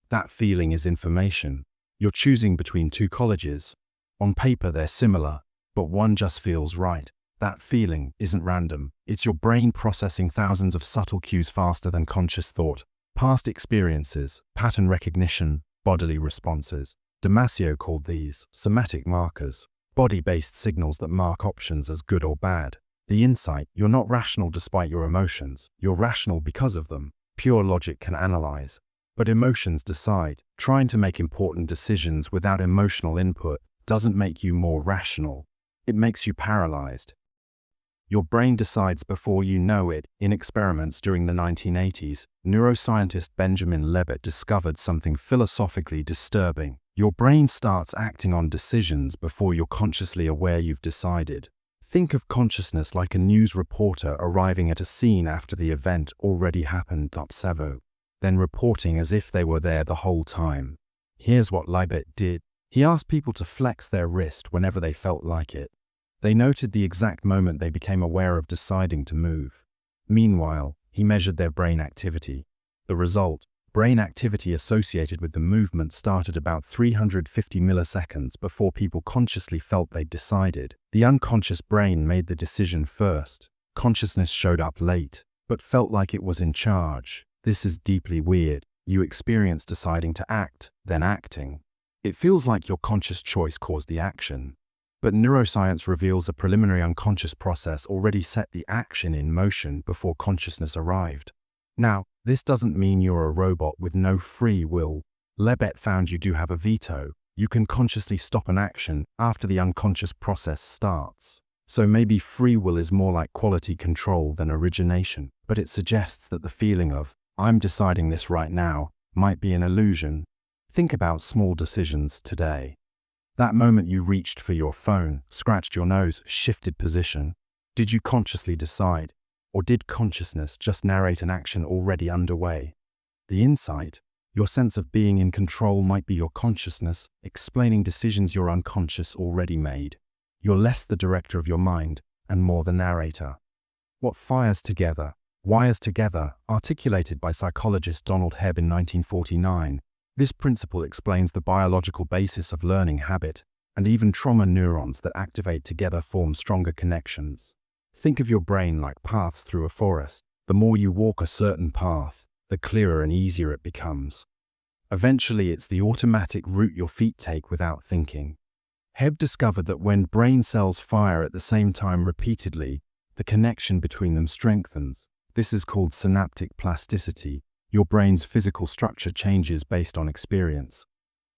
That feeling is information. You're choosing between two colleges. On paper they're similar, but one just feels right. That feeling isn't random. It's your brain processing thousands of subtle cues faster than conscious thought. Past experiences, pattern recognition, bodily responses. Damasio called these somatic markers, body-based signals that mark options as good or bad. The insight: you're not rational despite your emotions, you're rational because of them. Pure logic can analyze, but emotions decide. Trying to make important decisions without emotional input doesn't make you more rational. It makes you paralyzed. Your brain decides before you know it. In experiments during the 1980s, neuroscientist Benjamin Libet discovered something philosophically disturbing. Your brain starts acting on decisions before you're consciously aware you've decided. Think of consciousness like a news reporter arriving at a scene after the event already happened, then reporting as if they were there the whole time. Here's what Libet did. He asked people to flex their wrist whenever they felt like it. They noted the exact moment they became aware of deciding to move. Meanwhile, he measured their brain activity. The result: brain activity associated with the movement started about 350 milliseconds before people consciously felt they'd decided. The unconscious brain made the decision first. Consciousness showed up late, but felt like it was in charge. This is deeply weird. You experience deciding to act, then acting. It feels like your conscious choice caused the action. But neuroscience reveals a preliminary unconscious process already set the action in motion before consciousness arrived. Now, this doesn't mean you're a robot with no free will. Libet found you do have a veto. You can consciously stop an action after the unconscious process starts. So maybe free will is more like quality control than origination, but it suggests that the feeling of, "I'm deciding this right now," might be an illusion. Think about small decisions today. That moment you reached for your phone, scratched your nose, shifted position. Did you consciously decide? Or did consciousness just narrate an action already underway? The insight: your sense of being in control might be your consciousness, explaining decisions your unconscious already made. You're less the director of your mind, and more the narrator. What wires together, articulated by psychologist Donald Hebb in 1949. This principle explains the biological basis of learning habit, and even trauma. Neurons that activate together form stronger connections. Think of your brain like paths through a forest. The more you walk a certain path, the clearer and easier it becomes. Eventually, it's the automatic route your feet take without thinking. Hebb discovered that when brain cells fire at the same time repeatedly, the connection between them strengthens. This is called synaptic plasticity. Your brain's physical structure changes based on experience.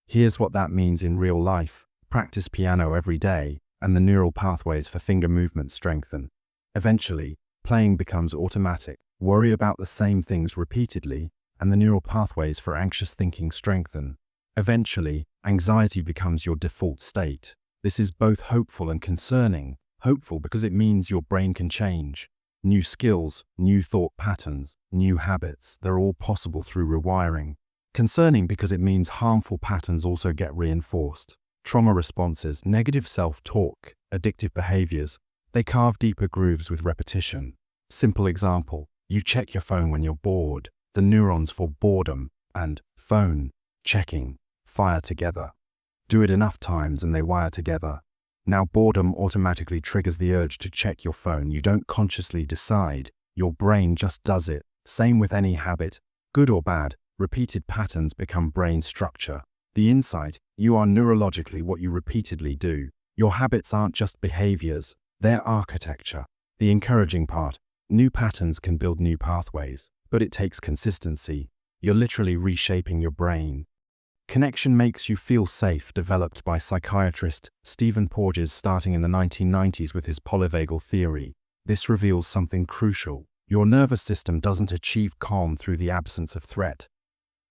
Here's what that means in real life. Practice piano every day, and the neural pathways for finger movement strengthen. Eventually, playing becomes automatic. Worry about the same things repeatedly, and the neural pathways for anxious thinking strengthen. Eventually, anxiety becomes your default state. This is both hopeful and concerning. Hopeful because it means your brain can change. New skills, new thought patterns, new habits, they're all possible through rewiring. Concerning because it means harmful patterns also get reinforced. Trauma responses, negative self-talk, addictive behaviors, they carve deeper grooves with repetition. Simple example: you check your phone when you're bored. The neurons for boredom and phone checking fire together. Do it enough times and they wire together. Now boredom automatically triggers the urge to check your phone. You don't consciously decide, your brain just does it. Same with any habit, good or bad, repeated patterns become brain structure. The insight: you are neurologically what you repeatedly do. Your habits aren't just behaviors, they're architecture. The encouraging part: new patterns can build new pathways, but it takes consistency. You're literally reshaping your brain. Connection makes you feel safe, developed by psychiatrist Stephen Porges starting in the 1990s with his polyvagal theory. This reveals something crucial. Your nervous system doesn't achieve calm through the absence of threat.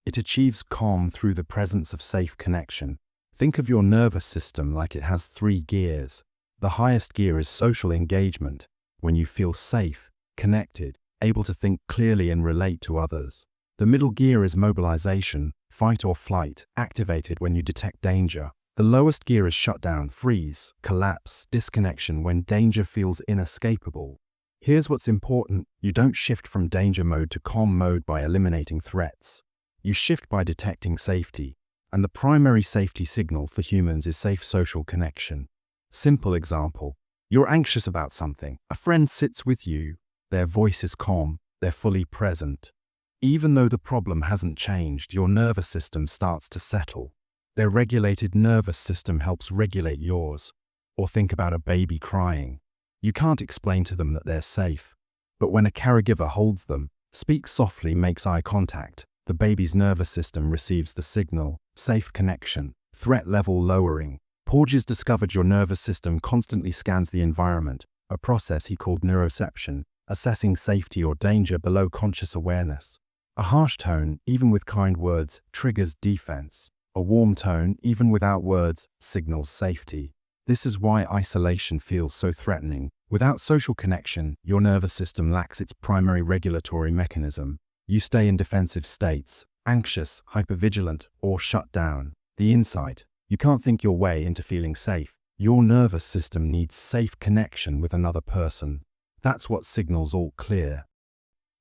It achieves calm through the presence of safe connection. Think of your nervous system like it has 3 gears. The highest gear is social engagement, when you feel safe, connected, able to think clearly and relate to others. The middle gear is mobilization, fight or flight, activated when you detect danger. The lowest gear is shutdown, freeze, collapse, disconnection when danger feels inescapable. Here's what's important: you don't shift from danger mode to calm mode by eliminating threats. You shift by detecting safety, and the primary safety signal for humans is safe social connection. Simple example: you're anxious about something, a friend sits with you, their voice is calm, they're fully present. Even though the problem hasn't changed, your nervous system starts to settle. Their regulated nervous system helps regulate yours. Or think about a baby crying. You can't explain to them that they're safe, but when a caregiver holds them, speaks softly, makes eye contact, the baby's nervous system receives the signal: safe connection, threat level lowering. Porges discovered your nervous system constantly scans the environment, a process he called neuroception, assessing safety or danger below conscious awareness. A harsh tone, even with kind words, triggers defense. A warm tone, even without words, signals safety. This is why isolation feels so threatening. Without social connection, your nervous system lacks its primary regulatory mechanism. You stay in defensive states, anxious, hypervigilant, or shut down. The insight: you can't think your way into feeling safe. Your nervous system needs safe connection with another person. That's what signals all clear.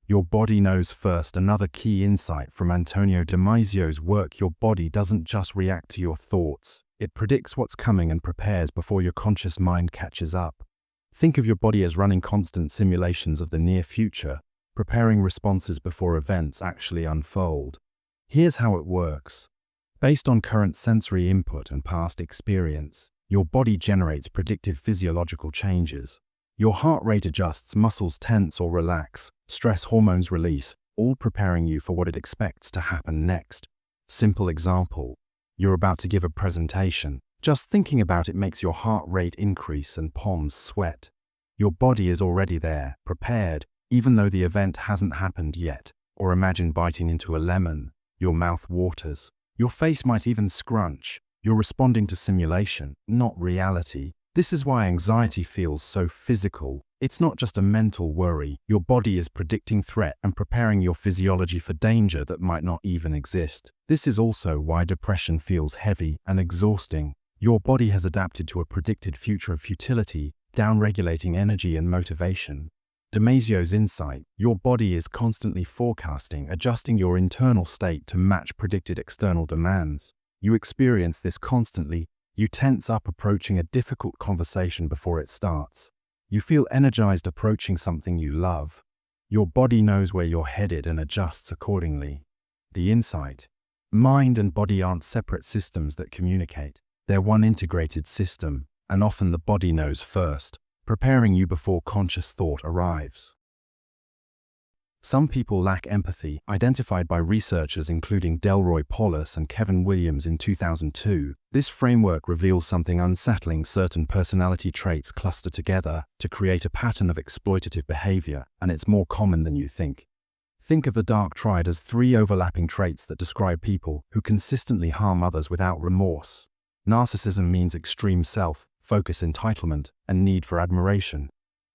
Your body knows first. Another key insight from Antonio Damisio's work: your body doesn't just react to your thoughts. It predicts what's coming and prepares before your conscious mind catches up. Think of your body as running constant simulations of the near future, preparing responses before events actually unfold. Here's how it works. Based on current sensory input and past experience, your body generates predictive physiological changes. Your heart rate adjusts, muscles tense or relax, stress hormones release, all preparing you for what it expects to happen next. Simple example: you're about to give a presentation. Just thinking about it makes your heart rate increase and palms sweat. Your body is already there, prepared, even though the event hasn't happened yet. Or imagine biting into a lemon. Your mouth waters. Your face might even scrunch. You're responding to simulation, not reality. This is why anxiety feels so physical. It's not just a mental worry. Your body is predicting threat and preparing your physiology for danger that might not even exist. This is also why depression feels heavy and exhausting. Your body has adapted to a predicted future of futility, downregulating energy and motivation. Damisio's insight: your body is constantly forecasting, adjusting your internal state to match predicted external demands. You experience this constantly. You tense up approaching a difficult conversation before it starts. You feel energized approaching something you love. Your body knows where you're headed and adjusts accordingly. The insight: mind and body aren't separate systems that communicate. They're one integrated system, and often the body knows first, preparing you before conscious thought arrives. Some people lack empathy, identified by researchers including Delroy Paulus and Kevin Williams in 2002. This framework reveals something unsettling: certain personality traits cluster together to create a pattern of exploitative behavior, and it's more common than you think. Think of the dark triad as 3 overlapping traits that describe people who consistently harm others without remorse. Narcissism means extreme self-focus, entitlement, and need for admiration.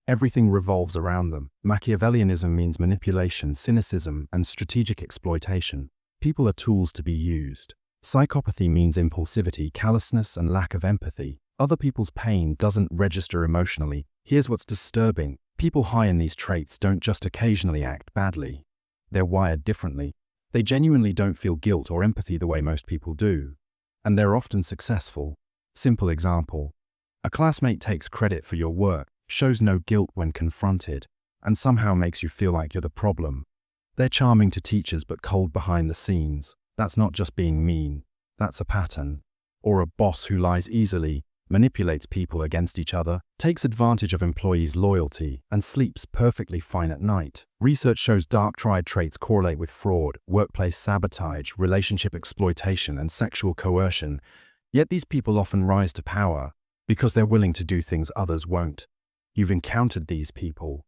Everything revolves around them. Machiavellianism means manipulation, cynicism, and strategic exploitation. People are tools to be used. Psychopathy means impulsivity, callousness, and lack of empathy. Other people's pain doesn't register emotionally. Here's what's disturbing: people high in these traits don't just occasionally act badly. They're wired differently. They genuinely don't feel guilt or empathy the way most people do. And they're often successful. Simple example: a classmate takes credit for your work, shows no guilt when confronted, and somehow makes you feel like you're the problem. They're charming to teachers but cold behind the scenes. That's not just being mean, that's a pattern. Or a boss who lies easily, manipulates people against each other, takes advantage of employees' loyalty, and sleeps perfectly fine at night. Research shows dark triad traits correlate with fraud, workplace sabotage, relationship exploitation, and sexual coercion. Yet these people often rise to power because they're willing to do things others won't. You've encountered these people.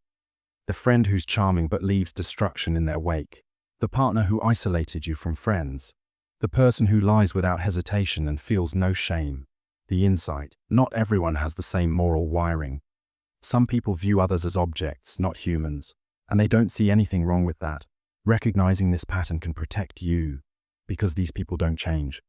The friend who's charming but leaves destruction in their wake. The partner who isolated you from friends. The person who lies without hesitation and feels no shame. The insight. Not everyone has the same moral wiring. Some people view others as objects, not humans, and they don't see anything wrong with that. Recognizing this pattern can protect you, because these people don't change.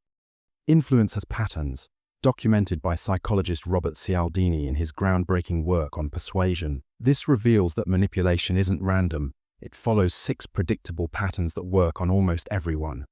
Influence has patterns, documented by psychologist Robert Cialdini in his groundbreaking work on persuasion. This reveals that manipulation isn't random. It follows 6 predictable patterns that work on almost everyone.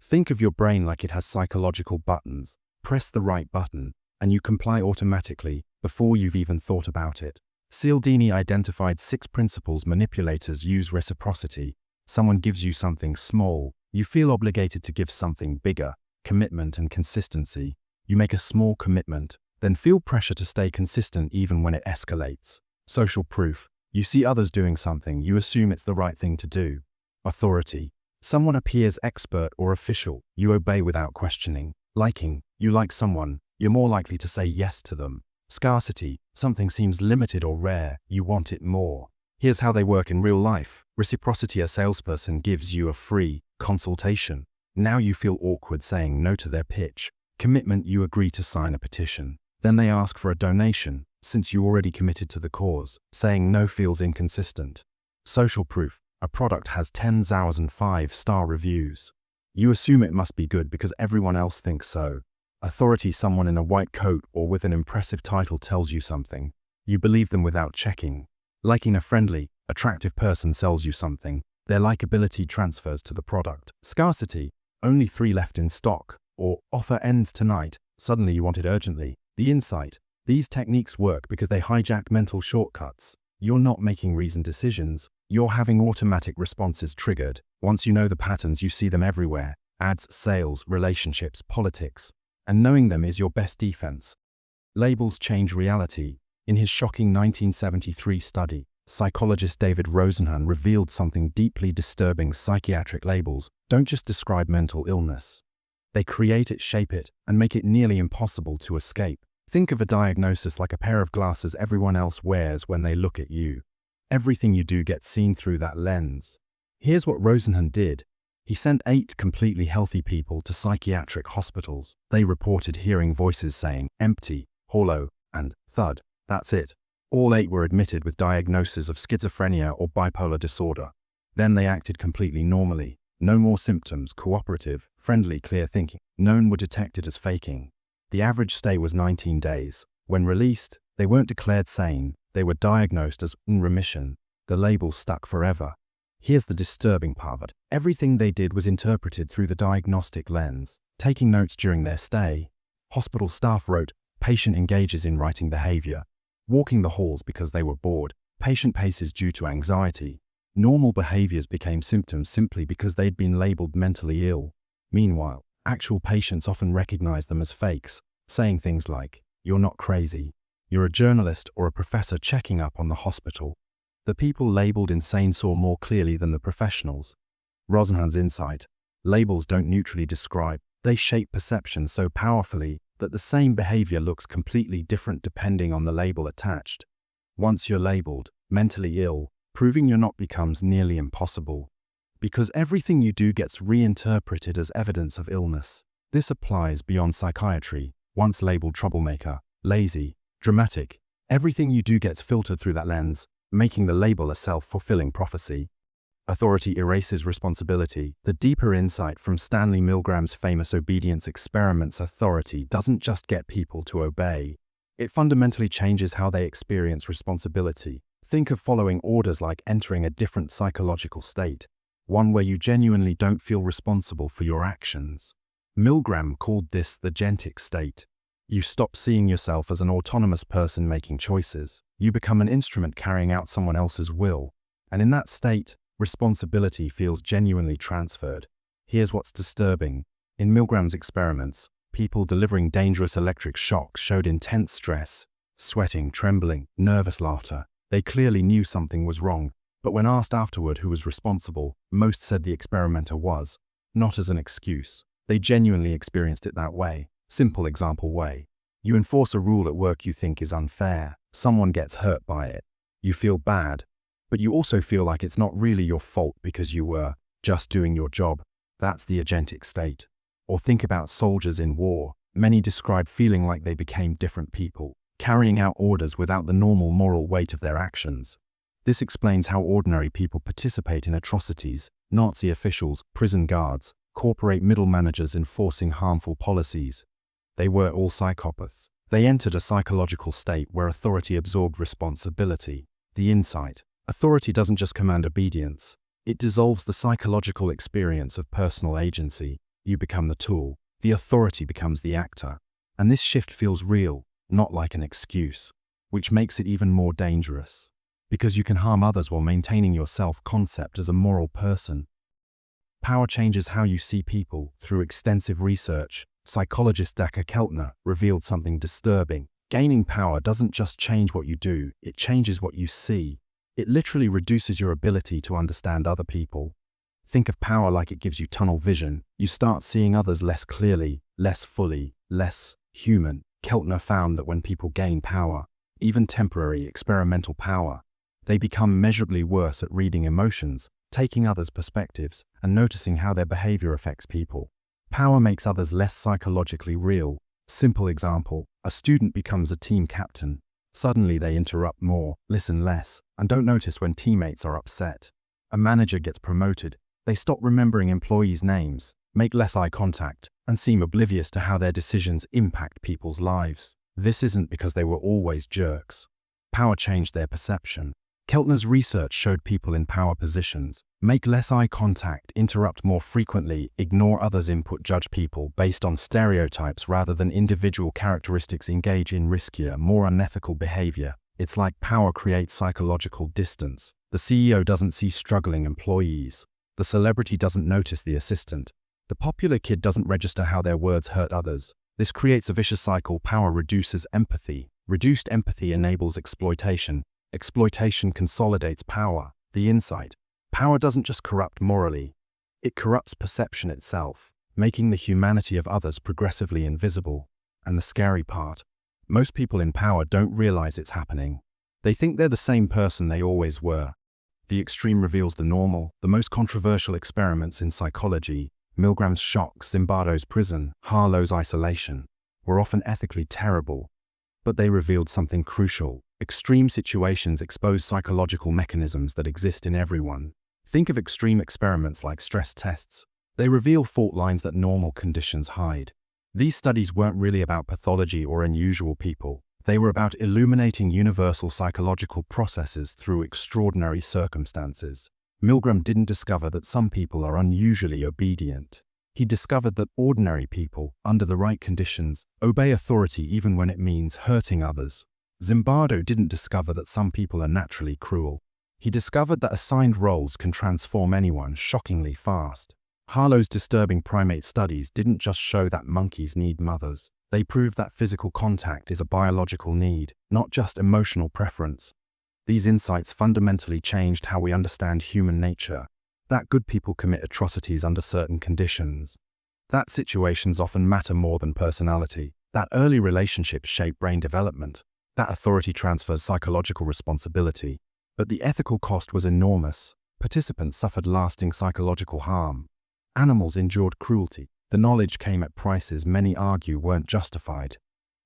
Think of your brain like it has psychological buttons. Press the right button, and you comply automatically before you've even thought about it. Cialdini identified 6 principles manipulators use: reciprocity. Someone gives you something small, you feel obligated to give something bigger. Commitment and consistency. You make a small commitment, then feel pressure to stay consistent even when it escalates. Social proof. You see others doing something, you assume it's the right thing to do. Authority. Someone appears expert or official, you obey without questioning. Liking. You like someone, you're more likely to say yes to them. Scarcity. Something seems limited or rare, you want it more. Here's how they work in real life. Reciprocity. A salesperson gives you a free consultation. Now you feel awkward saying no to their pitch. Commitment. You agree to sign a petition. Then they ask for a donation, since you already committed to the cause. Saying no feels inconsistent. Social proof. A product has 10,000 5-star reviews. You assume it must be good because everyone else thinks so. Authority. Someone in a white coat or with an impressive title tells you something. You believe them without checking. Liking. A friendly, attractive person sells you something. Their likability transfers to the product. Scarcity. Only 3 left in stock. Or offer ends tonight. Suddenly you want it urgently. The insight. These techniques work because they hijack mental shortcuts. You're not making reasoned decisions. You're having automatic responses triggered. Once you know the patterns, you see them everywhere. Ads, sales, relationships, politics. And knowing them is your best defense. Labels change reality. In his shocking 1973 study, psychologist David Rosenhan revealed something deeply disturbing. Psychiatric labels don't just describe mental illness. They create it, shape it, and make it nearly impossible to escape. Think of a diagnosis like a pair of glasses everyone else wears when they look at you. Everything you do gets seen through that lens. Here's what Rosenhan did. He sent 8 completely healthy people to psychiatric hospitals. They reported hearing voices saying, empty, hollow, and thud. That's it. All 8 were admitted with diagnoses of schizophrenia or bipolar disorder. Then they acted completely normally. No more symptoms, cooperative, friendly, clear thinking. None were detected as faking. The average stay was 19 days. When released, they weren't declared sane. They were diagnosed as in remission. The label stuck forever. Here's the disturbing part. Everything they did was interpreted through the diagnostic lens. Taking notes during their stay. Hospital staff wrote, patient engages in writing behavior. Walking the halls because they were bored. Patient paces due to anxiety. Normal behaviors became symptoms simply because they'd been labeled mentally ill. Meanwhile, actual patients often recognize them as fakes, saying things like, you're not crazy. You're a journalist or a professor checking up on the hospital. The people labeled insane saw more clearly than the professionals. Rosenhan's insight. Labels don't neutrally describe, they shape perception so powerfully that the same behavior looks completely different depending on the label attached. Once you're labeled mentally ill, proving you're not becomes nearly impossible. Because everything you do gets reinterpreted as evidence of illness. This applies beyond psychiatry. Once labeled troublemaker, lazy, dramatic, everything you do gets filtered through that lens, making the label a self-fulfilling prophecy. Authority erases responsibility. The deeper insight from Stanley Milgram's famous obedience experiments. Authority doesn't just get people to obey. It fundamentally changes how they experience responsibility. Think of following orders like entering a different psychological state, one where you genuinely don't feel responsible for your actions. Milgram called this the agentic state. You stop seeing yourself as an autonomous person making choices. You become an instrument carrying out someone else's will. And in that state, responsibility feels genuinely transferred. Here's what's disturbing. In Milgram's experiments, people delivering dangerous electric shocks showed intense stress, sweating, trembling, nervous laughter. They clearly knew something was wrong, but when asked afterward who was responsible, most said the experimenter was, not as an excuse. They genuinely experienced it that way. Simple example way. You enforce a rule at work you think is unfair. Someone gets hurt by it. You feel bad, but you also feel like it's not really your fault because you were just doing your job. That's the agentic state. Or think about soldiers in war. Many describe feeling like they became different people, carrying out orders without the normal moral weight of their actions. This explains how ordinary people participate in atrocities: Nazi officials, prison guards, corporate middle managers enforcing harmful policies. They were all psychopaths. They entered a psychological state where authority absorbed responsibility. The insight: authority doesn't just command obedience. It dissolves the psychological experience of personal agency. You become the tool. The authority becomes the actor. And this shift feels real, not like an excuse, which makes it even more dangerous. Because you can harm others while maintaining your self-concept as a moral person. Power changes how you see people. Through extensive research, psychologist Dr. Keltner revealed something disturbing. Gaining power doesn't just change what you do, it changes what you see. It literally reduces your ability to understand other people. Think of power like it gives you tunnel vision. You start seeing others less clearly, less fully, less human. Keltner found that when people gain power, even temporary experimental power, they become measurably worse at reading emotions, taking others' perspectives, and noticing how their behavior affects people. Power makes others less psychologically real. Simple example: a student becomes a team captain. Suddenly they interrupt more, listen less, and don't notice when teammates are upset. A manager gets promoted. They stop remembering employees' names, make less eye contact, and seem oblivious to how their decisions impact people's lives. This isn't because they were always jerks. Power changed their perception. Keltner's research showed people in power positions make less eye contact, interrupt more frequently, ignore others' input, judge people based on stereotypes rather than individual characteristics, engage in riskier, more unethical behavior. It's like power creates psychological distance. The CEO doesn't see struggling employees. The celebrity doesn't notice the assistant. The popular kid doesn't register how their words hurt others. This creates a vicious cycle. Power reduces empathy. Reduced empathy enables exploitation. Exploitation consolidates power. The insight: power doesn't just corrupt morally, it corrupts perception itself, making the humanity of others progressively invisible. And the scary part: most people in power don't realize it's happening. They think they're the same person they always were. The extreme reveals the normal. The most controversial experiments in psychology, Milgram's shock, Zimbardo's prison, Harlow's isolation, were often ethically terrible. But they revealed something crucial. Extreme situations expose psychological mechanisms that exist in everyone. Think of extreme experiments like stress tests. They reveal fault lines that normal conditions hide. These studies weren't really about pathology or unusual people. They were about illuminating universal psychological processes through extraordinary circumstances. Milgram didn't discover that some people are unusually obedient. He discovered that ordinary people, under the right conditions, obey authority even when it means hurting others. Zimbardo didn't discover that some people are naturally cruel. He discovered that assigned roles can transform anyone shockingly fast. Harlow's disturbing primate studies didn't just show that monkeys need mothers. They proved that physical contact is a biological need, not just emotional preference. These insights fundamentally changed how we understand human nature. That good people commit atrocities under certain conditions. That situations often matter more than personality. That early relationships shape brain development. That authority transfers psychological responsibility. But the ethical cost was enormous. Participants suffered lasting psychological harm. Animals endured cruelty. The knowledge came at prices many argue weren't justified.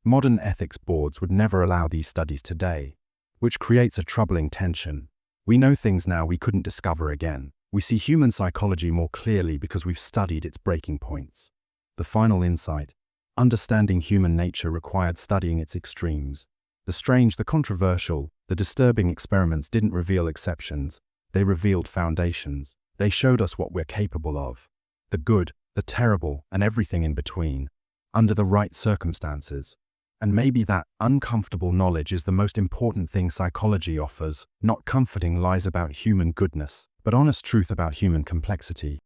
Modern ethics boards would never allow these studies today, which creates a troubling tension. We know things now we couldn't discover again. We see human psychology more clearly because we've studied its breaking points. The final insight: understanding human nature required studying its extremes. The strange, the controversial, the disturbing experiments didn't reveal exceptions. They revealed foundations. They showed us what we're capable of. The good, the terrible, and everything in between, under the right circumstances. And maybe that uncomfortable knowledge is the most important thing psychology offers, not comforting lies about human goodness, but honest truth about human complexity.